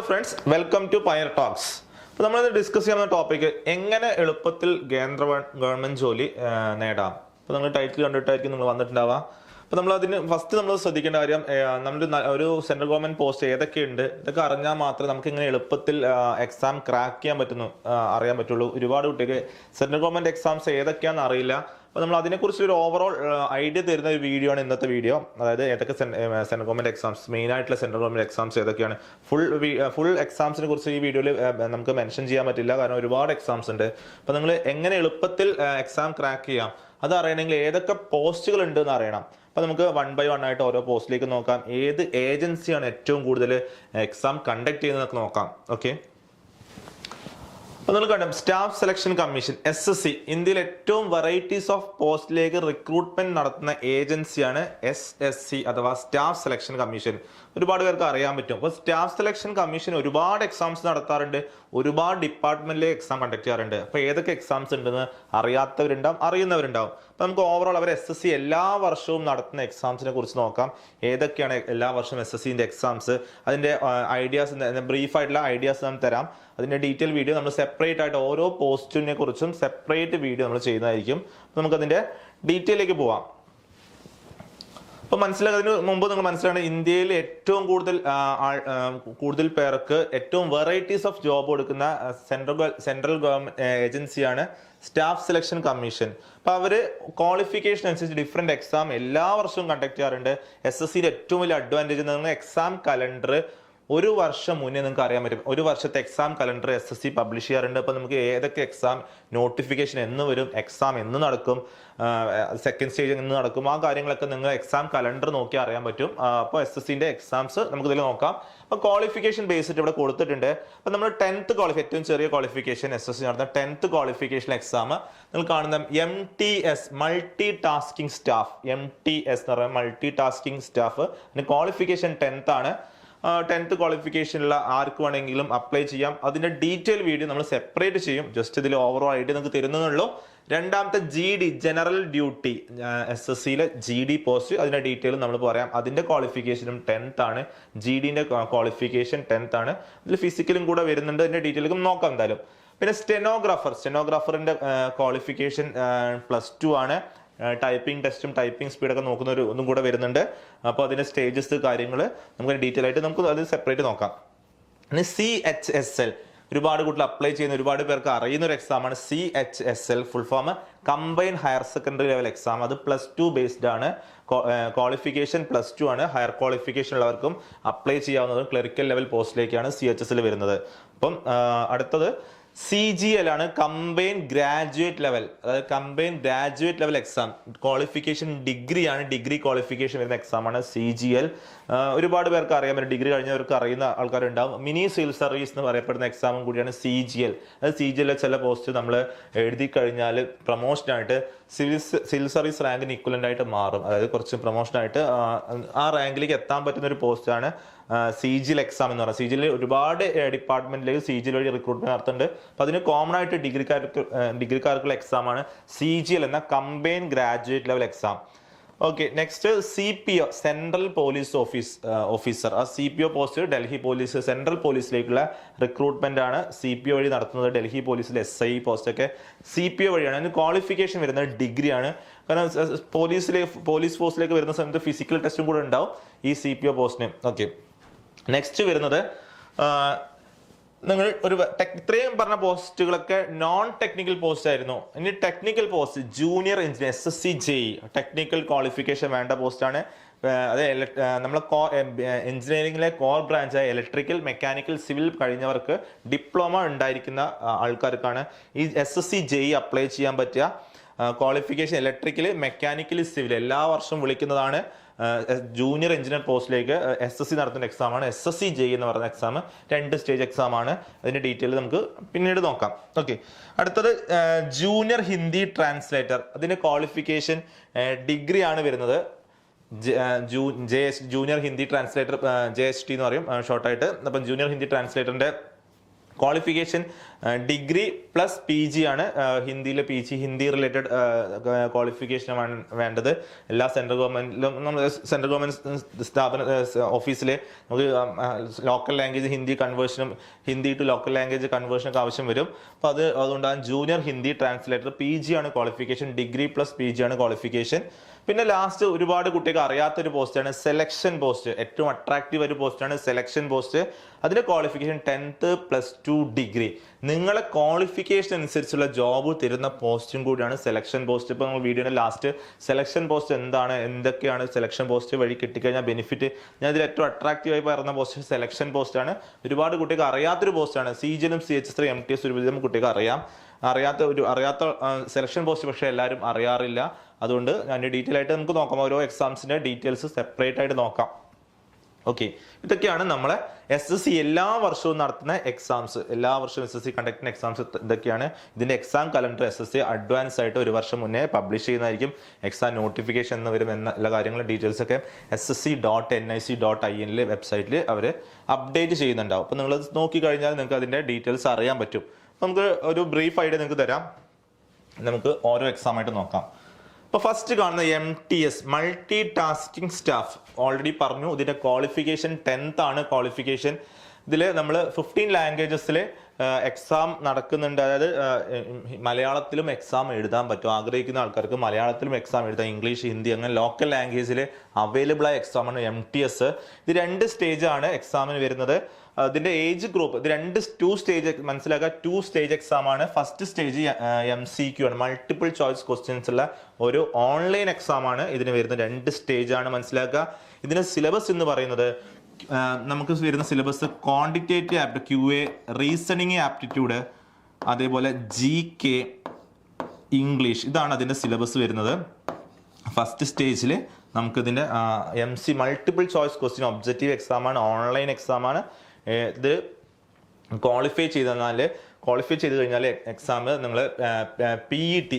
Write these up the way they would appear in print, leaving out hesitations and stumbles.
Friends, welcome to പയർ talks. അപ്പോൾ നമ്മളിന്ന് ഡിസ്കസ് ചെയ്യുന്ന ടോപ്പിക് എങ്ങനെ എളുപ്പത്തിൽ കേന്ദ്ര ഗവൺമെന്റ് ജോലി നേടാം. അപ്പോൾ നിങ്ങൾ ടൈറ്റിൽ കണ്ടിട്ടായിരിക്കും നിങ്ങൾ വന്നിട്ടുണ്ടാവാം. അപ്പോൾ നമ്മളതിന് ഫസ്റ്റ് നമ്മൾ ശ്രദ്ധിക്കേണ്ട കാര്യം, നമ്മൾ ഒരു സെൻട്രൽ ഗവൺമെന്റ് പോസ്റ്റ് ഏതൊക്കെയുണ്ട് ഇതൊക്കെ അറിഞ്ഞാൽ മാത്രമേ നമുക്ക് ഇങ്ങനെ എളുപ്പത്തിൽ എക്സാം ക്രാക്ക് ചെയ്യാൻ അറിയാൻ പറ്റുള്ളൂ. ഒരുപാട് കുട്ടിക്ക് സെൻട്രൽ ഗവൺമെന്റ് എക്സാംസ് ഏതൊക്കെയാണെന്ന് അറിയില്ല. അപ്പോൾ നമ്മൾ അതിനെക്കുറിച്ച് ഒരു ഓവറോൾ ഐഡിയ തരുന്ന ഒരു വീഡിയോ ആണ് ഇന്നത്തെ വീഡിയോ. അതായത് ഏതൊക്കെ സെൻട്രൽ ഗവൺമെന്റ് എക്സാംസ്, മെയിൻ ആയിട്ടുള്ള സെൻട്രൽ ഗവൺമെന്റ് എക്സാംസ് ഏതൊക്കെയാണ്. ഫുൾ എക്സാംസിനെ കുറിച്ച് ഈ വീഡിയോയിൽ നമുക്ക് മെൻഷൻ ചെയ്യാൻ പറ്റില്ല, കാരണം ഒരുപാട് എക്സാംസ് ഉണ്ട്. അപ്പോൾ നിങ്ങൾ എങ്ങനെ എളുപ്പത്തിൽ എക്സാം ക്രാക്ക് ചെയ്യാം അത് അറിയണമെങ്കിൽ ഏതൊക്കെ പോസ്റ്റുകൾ ഉണ്ട് എന്ന് അറിയണം. അപ്പോൾ നമുക്ക് 1 by 1 ആയിട്ട് ഓരോ പോസ്റ്റിലേക്ക് നോക്കാം. ഏത് ഏജൻസിയാണ് ഏറ്റവും കൂടുതൽ എക്സാം കണ്ടക്ട് ചെയ്യുന്നതൊക്കെ നോക്കാം. ഓക്കെ, നിങ്ങൾ കണ്ടു, സ്റ്റാഫ് സെലക്ഷൻ കമ്മീഷൻ SSC ഇന്ത്യയിൽ ഏറ്റവും വെറൈറ്റീസ് ഓഫ് പോസ്റ്റിലേക്ക് റിക്രൂട്ട്മെന്റ് നടത്തുന്ന ഏജൻസിയാണ് SSC അഥവാ സ്റ്റാഫ് സെലക്ഷൻ കമ്മീഷൻ. ഒരുപാട് പേർക്ക് അറിയാൻ പറ്റും. അപ്പോൾ സ്റ്റാഫ് സെലക്ഷൻ കമ്മീഷൻ ഒരുപാട് എക്സാംസ് നടത്താറുണ്ട്, ഒരുപാട് ഡിപ്പാർട്ട്മെന്റിലെ എക്സാം കണ്ടക്ട് ചെയ്യാറുണ്ട്. അപ്പോൾ ഏതൊക്കെ എക്സാംസ് ഉണ്ടെന്ന് അറിയാത്തവരുണ്ടാവും, അറിയുന്നവരുണ്ടാവും. അപ്പോൾ നമുക്ക് ഓവറോൾ അവർ SSC എല്ലാ വർഷവും നടത്തുന്ന എക്സാംസിനെ കുറിച്ച് നോക്കാം. ഏതൊക്കെയാണ് എല്ലാ വർഷവും SSCന്റെ എക്സാംസ്, അതിന്റെ ഐഡിയാസ്, ബ്രീഫായിട്ടുള്ള ഐഡിയാസ് ഞാൻ തരാം. അതിന്റെ ഡീറ്റെയിൽ വീഡിയോ നമ്മൾ സെപ്പറേറ്റ് ആയിട്ട് ഓരോ പോസ്റ്റിനെ കുറിച്ചും സെപ്പറേറ്റ് വീഡിയോ നമ്മൾ ചെയ്യുന്നതായിരിക്കും. അപ്പോൾ നമുക്കതിന്റെ ഡീറ്റെയിലേക്ക് പോവാം. അപ്പോൾ മനസ്സിലാക്കുന്നതിന് മുമ്പ് നിങ്ങൾ മനസ്സിലാണ്, ഇന്ത്യയിൽ ഏറ്റവും കൂടുതൽ പേർക്ക് ഏറ്റവും വെറൈറ്റീസ് ഓഫ് ജോബ് കൊടുക്കുന്ന സെൻട്രൽ ഗവൺമെന്റ് ഏജൻസിയാണ് സ്റ്റാഫ് സെലക്ഷൻ കമ്മീഷൻ. അപ്പോൾ അവര് ക്വാളിഫിക്കേഷൻ അനുസരിച്ച് ഡിഫറെന്റ് എക്സാം എല്ലാ വർഷവും കണ്ടക്ട് ചെയ്യാറുണ്ട്. SSCയുടെ ഏറ്റവും വലിയ അഡ്വാൻറ്റേജ് നിങ്ങൾ എക്സാം കലണ്ടർ ഒരു വർഷം മുന്നേ നിങ്ങൾക്ക് അറിയാൻ പറ്റും. ഒരു വർഷത്തെ എക്സാം കലണ്ടർ SSC പബ്ലിഷ് ചെയ്യാറുണ്ട്. അപ്പോൾ നമുക്ക് ഏതൊക്കെ എക്സാം നോട്ടിഫിക്കേഷൻ എന്ന് വരും, എക്സാം എന്ന് നടക്കും, സെക്കൻഡ് സ്റ്റേജ് എന്ന് നടക്കും, ആ കാര്യങ്ങളൊക്കെ നിങ്ങൾ എക്സാം കലണ്ടർ നോക്കി അറിയാൻ പറ്റും. അപ്പോൾ SSCന്റെ എക്സാംസ് നമുക്ക് ഇതിൽ നോക്കാം. അപ്പോൾ ക്വാളിഫിക്കേഷൻ ബേസ്ഡ് ഇവിടെ കൊടുത്തിട്ടുണ്ട്. അപ്പോൾ നമ്മൾ 10th ക്വാളിഫൈ, ഏറ്റവും ചെറിയ ക്വാളിഫിക്കേഷൻ SSC നടത്തുന്ന 10th ക്വാളിഫിക്കേഷൻ എക്സാം നിങ്ങൾ കാണുന്ന MTS multi tasking staff. MTS എന്ന് പറയുന്നത് മൾട്ടി ടാസ്കിംഗ് സ്റ്റാഫ്. അതിന് ക്വാളിഫിക്കേഷൻ 10th ആണ്. 10th ക്വാളിഫിക്കേഷനുള്ള ആർക്ക് വേണമെങ്കിലും അപ്ലൈ ചെയ്യാം. അതിന്റെ ഡീറ്റെയിൽ വീഡിയോ നമ്മൾ സെപ്പറേറ്റ് ചെയ്യും. ജസ്റ്റ് ഇതിൽ ഓവറോൾ ആയിട്ട് നിങ്ങൾക്ക് തരുന്നതുള്ളൂ. രണ്ടാമത്തെ GD ജനറൽ ഡ്യൂട്ടി, SSCയിലെ GD പോസ്റ്റ്, അതിന്റെ ഡീറ്റെയിൽ നമ്മൾ പറയാം. അതിന്റെ ക്വാളിഫിക്കേഷനും 10th ആണ്. GDന്റെ ക്വാളിഫിക്കേഷൻ 10th ആണ്. ഇതിൽ ഫിസിക്കലും കൂടെ വരുന്നുണ്ട്. അതിന്റെ ഡീറ്റെയിലും നോക്കാം എന്തായാലും. പിന്നെ സ്റ്റെനോഗ്രാഫറിന്റെ ക്വാളിഫിക്കേഷൻ +2 ആണ്. ടൈപ്പിംഗ് ടെസ്റ്റും ടൈപ്പിംഗ് സ്പീഡൊക്കെ നോക്കുന്ന ഒന്നും കൂടെ വരുന്നുണ്ട്. അപ്പോൾ അതിന്റെ സ്റ്റേജസ് കാര്യങ്ങൾ നമുക്ക് ഡീറ്റെയിൽ ആയിട്ട് നമുക്ക് അത് സെപ്പറേറ്റ് നോക്കാം. പിന്നെ CHSL ഒരുപാട് കൂട്ടിൽ അപ്ലൈ ചെയ്യുന്ന ഒരുപാട് പേർക്ക് അറിയുന്ന ഒരു എക്സാമാണ്. CHSL full form combine higher secondary level exam. അത് +2 ബേസ്ഡ് ആണ്. ക്വാളിഫിക്കേഷൻ +2 ആണ്. ഹയർ ക്വാളിഫിക്കേഷൻ ഉള്ളവർക്കും അപ്ലൈ ചെയ്യാവുന്നത്. ക്ലറിക്കൽ ലെവൽ പോസ്റ്റിലേക്കാണ് CHSL വരുന്നത്. അപ്പം അടുത്തത് CGL ആണ്, കമ്പൈൻ ഗ്രാജുവേറ്റ് ലെവൽ. അതായത് combine graduate level exam. Qualification degree ആണ്, ഡിഗ്രി ക്വാളിഫിക്കേഷൻ വരുന്ന എക്സാമാണ് CGL. ഒരുപാട് പേർക്ക് അറിയാൻ പറ്റും, ഡിഗ്രി കഴിഞ്ഞവർക്ക് അറിയുന്ന ആൾക്കാരുണ്ടാവും. മിനി സിവിൽ സർവീസ് എന്ന് പറയപ്പെടുന്ന എക്സാമും കൂടിയാണ് CGL. അത് CGL ചില പോസ്റ്റ് നമ്മൾ എഴുതി കഴിഞ്ഞാൽ പ്രൊമോഷനായിട്ട് സിവിൽ സർവീസ് റാങ്കിന് ഇക്വലന്റ് ആയിട്ട് മാറും. അതായത് കുറച്ച് പ്രൊമോഷനായിട്ട് ആ റാങ്കിലേക്ക് എത്താൻ പറ്റുന്ന ഒരു പോസ്റ്റാണ് CGL എക്സാം എന്ന് പറയുന്നത്. CGL ഒരുപാട് ഡിപ്പാർട്ട്മെന്റിലേക്ക് CGL വഴി റിക്രൂട്ട്മെന്റ് നടത്തുന്നുണ്ട്. അപ്പോൾ അതിന് കോമൺ ആയിട്ട് ഡിഗ്രിക്കാർക്കുള്ള എക്സാമാണ് CGL എന്ന combine graduate level exam. Okay, next CPO central police officer. ആ CPO post Delhi police, central പോലീസിലേക്കുള്ള റിക്രൂട്ട്മെന്റ് ആണ് CPO വഴി നടത്തുന്നത്. ഡൽഹി പോലീസിലെ SI പോസ്റ്റ് ഒക്കെ CPO വഴിയാണ്. അതിന് ക്വാളിഫിക്കേഷൻ വരുന്നത് ഡിഗ്രിയാണ്. കാരണം പോലീസ് പോസ്റ്റിലേക്ക് വരുന്ന സമയത്ത് ഫിസിക്കൽ ടെസ്റ്റും കൂടെ ഉണ്ടാവും ഈ CPO പോസ്റ്റിന്. ഓക്കെ, നെക്സ്റ്റ് വരുന്നത് നിങ്ങൾ ഇത്രയും പറഞ്ഞ പോസ്റ്റുകളൊക്കെ നോൺ ടെക്നിക്കൽ പോസ്റ്റ് ആയിരുന്നു. ഇനി technical post junior engineer SSC JE technical qualification വേണ്ട പോസ്റ്റാണ്. അത് നമ്മളെ എഞ്ചിനീയറിംഗിലെ കോർ ബ്രാഞ്ചായ ഇലക്ട്രിക്കൽ, മെക്കാനിക്കൽ, സിവിൽ കഴിഞ്ഞവർക്ക് ഡിപ്ലോമ ഉണ്ടായിരിക്കുന്ന ആൾക്കാർക്കാണ് ഈ SSC JE അപ്ലൈ ചെയ്യാൻ പറ്റുക. ക്വാളിഫിക്കേഷൻ ഇലക്ട്രിക്കൽ, മെക്കാനിക്കൽ, സിവിൽ എല്ലാ വർഷവും വിളിക്കുന്നതാണ്. ജൂനിയർ എഞ്ചിനീയർ പോസ്റ്റിലേക്ക് SSC നടത്തുന്ന എക്സാമാണ് SSC JE എന്ന് പറയുന്ന എക്സാം. 2 സ്റ്റേജ് എക്സാം ആണ്. അതിന്റെ ഡീറ്റെയിൽ നമുക്ക് പിന്നീട് നോക്കാം. ഓക്കെ, അടുത്തത് ജൂനിയർ ഹിന്ദി ട്രാൻസ്ലേറ്റർ. അതിന്റെ ക്വാളിഫിക്കേഷൻ ഡിഗ്രി ആണ് വരുന്നത്. ജൂനിയർ ഹിന്ദി ട്രാൻസ്ലേറ്റർ JHT എന്ന് പറയും ഷോർട്ടായിട്ട്. അപ്പം ജൂനിയർ ഹിന്ദി ട്രാൻസ്ലേറ്ററിന്റെ qualification degree plus P G ആണ് ഹിന്ദിയിലെ പി ജി, ഹിന്ദി റിലേറ്റഡ് ക്വാളിഫിക്കേഷനാണ് വേണ്ടത്. എല്ലാ സെൻട്രൽ ഗവൺമെന്റിലും നമ്മൾ സെൻട്രൽ ഗവൺമെന്റ് സ്ഥാപന ഓഫീസിലെ നമുക്ക് ലോക്കൽ ലാംഗ്വേജ് ഹിന്ദി കൺവേർഷനും ഹിന്ദി ടു ലോക്കൽ ലാംഗ്വേജ് കൺവേർഷനൊക്കെ ആവശ്യം വരും. അപ്പോൾ അതുകൊണ്ടാണ് junior Hindi translator P G ആണ് qualification, degree plus P G ആണ് ക്വാളിഫിക്കേഷൻ. പിന്നെ ലാസ്റ്റ് ഒരുപാട് കുട്ടികൾക്ക് അറിയാത്തൊരു പോസ്റ്റാണ് സെലക്ഷൻ പോസ്റ്റ്. ഏറ്റവും അട്രാക്റ്റീവ് ഒരു പോസ്റ്റാണ് സെലക്ഷൻ പോസ്റ്റ്. അതിന്റെ ക്വാളിഫിക്കേഷൻ 10th +2 ഡിഗ്രി. നിങ്ങളെ ക്വാളിഫിക്കേഷൻ അനുസരിച്ചുള്ള ജോബ് തരുന്ന പോസ്റ്റും കൂടിയാണ് സെലക്ഷൻ പോസ്റ്റ്. ഇപ്പോൾ നമ്മൾ വീഡിയോയുടെ ലാസ്റ്റ് സെലക്ഷൻ പോസ്റ്റ് എന്താണ്, എന്തൊക്കെയാണ് സെലക്ഷൻ പോസ്റ്റ് വഴി കിട്ടിക്കഴിഞ്ഞാൽ ബെനിഫിറ്റ്, ഞാൻ ഇതിൽ ഏറ്റവും അട്രാക്റ്റീവായി പറയുന്ന പോസ്റ്റ് സെലക്ഷൻ പോസ്റ്റാണ്. ഒരുപാട് കുട്ടികൾക്ക് അറിയാത്തൊരു പോസ്റ്റാണ്. CGL CHS MTS ഒരുവിധം കുട്ടികൾക്ക് അറിയാത്ത സെലക്ഷൻ പോസ്റ്റ് പക്ഷേ എല്ലാവരും അറിയാറില്ല. അതുകൊണ്ട് ഞാൻ ഡീറ്റെയിൽ ആയിട്ട് നമുക്ക് നോക്കാം, ഓരോ എക്സാംസിന്റെ ഡീറ്റെയിൽസ് സെപ്പറേറ്റ് ആയിട്ട് നോക്കാം. ഓക്കെ, ഇതൊക്കെയാണ് നമ്മളെ SSC എല്ലാ വർഷവും നടത്തുന്ന എക്സാംസ്. എല്ലാ വർഷവും SSC കണ്ടക്ട് ചെയ്യുന്ന എക്സാംസ് ഇതൊക്കെയാണ്. ഇതിന്റെ എക്സാം കലണ്ടർ SSC അഡ്വാൻസ് ആയിട്ട് ഒരു വർഷം മുന്നേ പബ്ലിഷ് ചെയ്യുന്നതായിരിക്കും. എക്സാം നോട്ടിഫിക്കേഷൻ എന്ന് വരും എന്ന എല്ലാ കാര്യങ്ങളും ഡീറ്റെയിൽസ് ഒക്കെ ssc.nic.in വെബ്സൈറ്റിൽ അവർ അപ്ഡേറ്റ് ചെയ്യുന്നുണ്ടാവും. അപ്പോൾ നിങ്ങൾ നോക്കിക്കഴിഞ്ഞാൽ നിങ്ങൾക്ക് അതിന്റെ ഡീറ്റെയിൽസ് അറിയാൻ പറ്റും. നമുക്ക് ഒരു ബ്രീഫ് ഐഡിയ നിങ്ങൾക്ക് തരാം. നമുക്ക് ഓരോ എക്സാം ആയിട്ട് നോക്കാം. ഇപ്പോൾ ഫസ്റ്റ് കാണുന്ന MTS multi tasking staff. Already പറഞ്ഞു ഇതിന്റെ ക്വാളിഫിക്കേഷൻ 10th ആണ് ക്വാളിഫിക്കേഷൻ. ഇതിൽ നമ്മൾ 15 ലാംഗ്വേജസിൽ എക്സാം നടക്കുന്നുണ്ട്. അതായത് മലയാളത്തിലും എക്സാം എഴുതാൻ പറ്റും. ആഗ്രഹിക്കുന്ന ആൾക്കാർക്ക് മലയാളത്തിലും എക്സാം എഴുതാം, ഇംഗ്ലീഷ്, ഹിന്ദി അങ്ങനെ ലോക്കൽ ലാംഗ്വേജിൽ അവൈലബിൾ ആയ എക്സാമാണ് MTS. ഇത് 2 സ്റ്റേജാണ് എക്സാമിന് വരുന്നത്. ഇതിന്റെ ഏജ് ഗ്രൂപ്പ് ഇത് 2 സ്റ്റേജ് മനസ്സിലാക്കുക. 2 സ്റ്റേജ് എക്സാം ആണ്. ഫസ്റ്റ് സ്റ്റേജ് MCQ ആണ്, മൾട്ടിപ്പിൾ ചോയ്സ് ക്വസ്റ്റ്യൻസ് ഉള്ള ഒരു ഓൺലൈൻ എക്സാം ആണ് ഇതിന് വരുന്നത്. 2 സ്റ്റേജ് ആണ് മനസ്സിലാക്കുക. ഇതിന്റെ സിലബസ് എന്ന് പറയുന്നത് നമുക്ക് വരുന്ന syllabus quantitative apt QA, reasoning aptitude, അതേപോലെ GK, ഇംഗ്ലീഷ്. ഇതാണ് അതിന്റെ സിലബസ് വരുന്നത്. ഫസ്റ്റ് സ്റ്റേജിൽ നമുക്കിതിന്റെ MC multiple choice question objective exam ആണ്, ഓൺലൈൻ എക്സാം ആണ്. ഇത് ക്വാളിഫൈ ചെയ്ത് കഴിഞ്ഞാൽ എക്സാം നിങ്ങൾ PET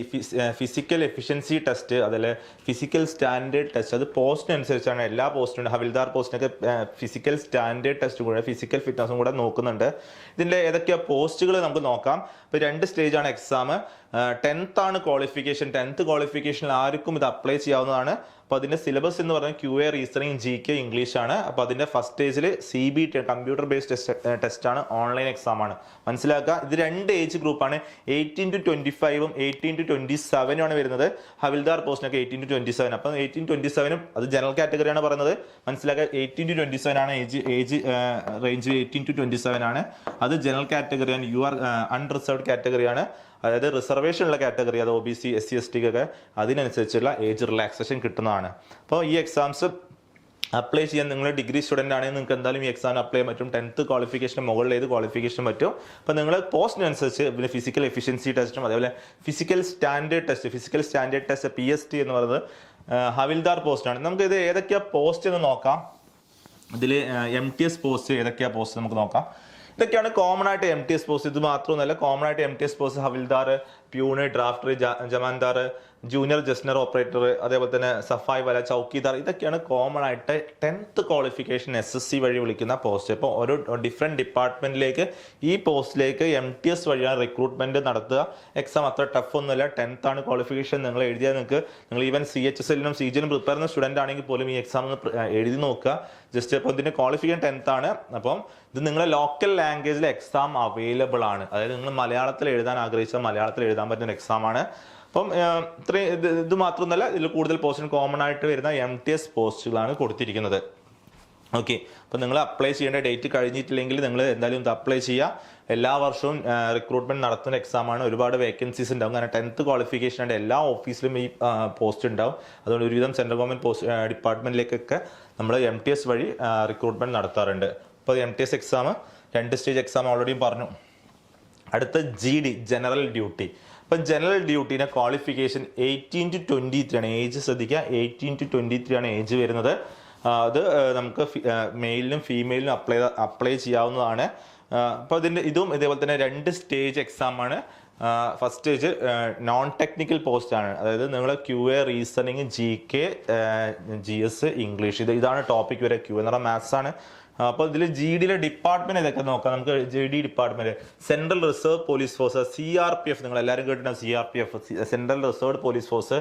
ഫിസിക്കൽ എഫിഷ്യൻസി ടെസ്റ്റ്, അതിലെ ഫിസിക്കൽ സ്റ്റാൻഡേർഡ് ടെസ്റ്റ്, അത് പോസ്റ്റിനനുസരിച്ചാണ്. എല്ലാ പോസ്റ്റും ഹവിൽദാർ പോസ്റ്റിനൊക്കെ ഫിസിക്കൽ സ്റ്റാൻഡേർഡ് ടെസ്റ്റ് കൂടെ ഫിസിക്കൽ ഫിറ്റ്നസും കൂടെ നോക്കുന്നുണ്ട്. ഇതിൻ്റെ ഏതൊക്കെയാണ് പോസ്റ്റുകൾ നമുക്ക് നോക്കാം. ഇപ്പോൾ 2 സ്റ്റേജാണ് എക്സാം. 10th ആണ് ക്വാളിഫിക്കേഷൻ. 10th ക്വാളിഫിക്കേഷനിൽ ആർക്കും ഇത് അപ്ലൈ ചെയ്യാവുന്നതാണ്. അപ്പോൾ അതിൻ്റെ സിലബസ് എന്ന് പറയുന്നത് QA, റീസണിങ്, GK, ഇംഗ്ലീഷ് ആണ്. അപ്പോൾ അതിൻ്റെ ഫസ്റ്റ് സ്റ്റേജിൽ CBT കമ്പ്യൂട്ടർ ബേസ്ഡ് ടെസ്റ്റ് ആണ്, ഓൺലൈൻ എക്സാം ആണ് മനസ്സിലാക്കുക. ഇത് 2 ഏജ് ഗ്രൂപ്പാണ്. 18 to 25ഉം 18 to 27ഉം ആണ് വരുന്നത്. ഹവിൽദാർ പോസ്റ്റിനൊക്കെ 18 to 27. അപ്പം 18 to 27ഉം അത് ജനറൽ കാറ്റഗറിയാണ് പറയുന്നത് മനസ്സിലാക്കുക. 18 to 27 ആണ് ഏജ് റേഞ്ച്. 18 to 27 ആണ് അത് ജനറൽ കാറ്റഗറിയാണ്. UR അൺറിസർവ്ഡ് കാറ്റഗറിയാണ്. അതായത് റിസർവേഷൻ ഉള്ള കാറ്റഗറി, അത് OBC, SC, ST ഒക്കെ അതിനനുസരിച്ചുള്ള ഏജ് റിലാക്സേഷൻ കിട്ടുന്നതാണ്. അപ്പോൾ ഈ എക്സാംസ് അപ്ലൈ ചെയ്യാൻ നിങ്ങൾ ഡിഗ്രി സ്റ്റുഡൻ്റ് ആണെങ്കിൽ നിങ്ങൾക്ക് എന്തായാലും ഈ എക്സാം അപ്ലൈ ചെയ്യാൻ പറ്റും. 10th ക്വാളിഫിക്കേഷൻ മുകളിൽ ഏത് ക്വാളിഫിക്കേഷൻ പറ്റും. അപ്പോൾ നിങ്ങൾ പോസ്റ്റിനനുസരിച്ച് പിന്നെ ഫിസിക്കൽ എഫിഷ്യൻസി ടെസ്റ്റും അതേപോലെ ഫിസിക്കൽ സ്റ്റാൻഡേർഡ് ടെസ്റ്റ് PST എന്ന് പറയുന്നത് ഹവിൽദാർ പോസ്റ്റാണ്. നമുക്ക് ഇത് ഏതൊക്കെയാണ് പോസ്റ്റ് എന്ന് നോക്കാം. ഇതിൽ MTS പോസ്റ്റ് ഏതൊക്കെയാണ് പോസ്റ്റ് നമുക്ക് നോക്കാം. ഇതൊക്കെയാണ് കോമൺ ആയിട്ട് MTS പോസ്റ്റ്. ഇത് മാത്രമൊന്നുമല്ല, കോമൺ ആയിട്ട് MTS പോസ്റ്റ് ഹവിൽദാർ, peon, drafter, ജമാൻദാർ, junior Gesner operator, അതേപോലെ തന്നെ സഫായി വല, ചൗക്കിദാർ. ഇതൊക്കെയാണ് കോമൺ ആയിട്ട് 10th ക്വാളിഫിക്കേഷൻ SSC വഴി വിളിക്കുന്ന പോസ്റ്റ്. ഇപ്പോൾ ഓരോ ഡിഫറെൻറ്റ് ഡിപ്പാർട്ട്മെന്റിലേക്ക് ഈ പോസ്റ്റിലേക്ക് MTS വഴിയാണ് റിക്രൂട്ട്മെന്റ് നടത്തുക. എക്സാം അത്ര ടഫ് ഒന്നുമില്ല. 10th ആണ് ക്വാളിഫിക്കേഷൻ. നിങ്ങൾ എഴുതിയാൽ നിങ്ങൾ ഈവൻ CHSL-നും CGL-നും പ്രിപ്പയർ ചെയ്യുന്ന സ്റ്റുഡൻ്റ് ആണെങ്കിൽ പോലും ഈ എക്സാം എഴുതി നോക്കുക. ജസ്റ്റ് അപ്പോൾ ഇതിന്റെ ക്വാളിഫിക്കേഷൻ 10th ആണ്. അപ്പം ഇത് നിങ്ങളെ ലോക്കൽ ലാംഗ്വേജിൽ എക്സാം അവൈലബിൾ ആണ്. അതായത് നിങ്ങൾ മലയാളത്തിൽ എഴുതാൻ ആഗ്രഹിച്ചാൽ മലയാളത്തിൽ എഴുതാൻ പറ്റുന്ന എക്സാം ആണ്. അപ്പം ഇത്രയും ഇത് മാത്രമൊന്നുമല്ല, ഇതിൽ കൂടുതൽ പോസ്റ്റിന് കോമൺ ആയിട്ട് വരുന്ന MTS പോസ്റ്റുകളാണ് കൊടുത്തിരിക്കുന്നത്. ഓക്കെ, അപ്പോൾ നിങ്ങൾ അപ്ലൈ ചെയ്യേണ്ട ഡേറ്റ് കഴിഞ്ഞിട്ടില്ലെങ്കിൽ നിങ്ങൾ എന്തായാലും ഇത് അപ്ലൈ ചെയ്യുക. എല്ലാ വർഷവും റിക്രൂട്ട്മെന്റ് നടത്തുന്ന എക്സാമാണ്. ഒരുപാട് വേക്കൻസീസ് ഉണ്ടാവും. കാരണം 10th ക്വാളിഫിക്കേഷൻ ആയിട്ട് എല്ലാ ഓഫീസിലും ഈ പോസ്റ്റ് ഉണ്ടാവും. അതുകൊണ്ട് ഒരുവിധം സെൻട്രൽ ഗവൺമെന്റ് പോസ്റ്റ് ഡിപ്പാർട്ട്മെന്റിലേക്കൊക്കെ നമ്മൾ MTS വഴി റിക്രൂട്ട്മെന്റ് നടത്താറുണ്ട്. അപ്പോൾ MTS exam 2 stage exam already പറഞ്ഞു. അടുത്ത GD ജനറൽ ഡ്യൂട്ടി. അപ്പം ജനറൽ ഡ്യൂട്ടിയുടെ ക്വാളിഫിക്കേഷൻ 18 to 23 ആണ്. ഏജ് ശ്രദ്ധിക്കുക, 18 to 23 ആണ് ഏജ് വരുന്നത്. അത് നമുക്ക് മെയിലിനും ഫീമെയിലിനും അപ്ലൈ ചെയ്യാവുന്നതാണ്. അപ്പോൾ ഇതും ഇതേപോലെ തന്നെ 2 സ്റ്റേജ് എക്സാം ആണ്. First stage non technical post ആണ്. അതായത് നിങ്ങൾ QA, reasoning, GK, GS, English, ഇതാണ് ടോപ്പിക് വരെ. QA എന്ന് പറഞ്ഞാൽ മാത്സ് ആണ്. അപ്പോൾ ഇതിൽ GDയിലെ ഡിപ്പാർട്ട്മെന്റ് ഇതൊക്കെ നോക്കാം നമുക്ക്. GD department central reserve police force, CRPF, നിങ്ങൾ എല്ലാവരും കേട്ടിട്ടുണ്ടാവും CRPF, central reserve police force,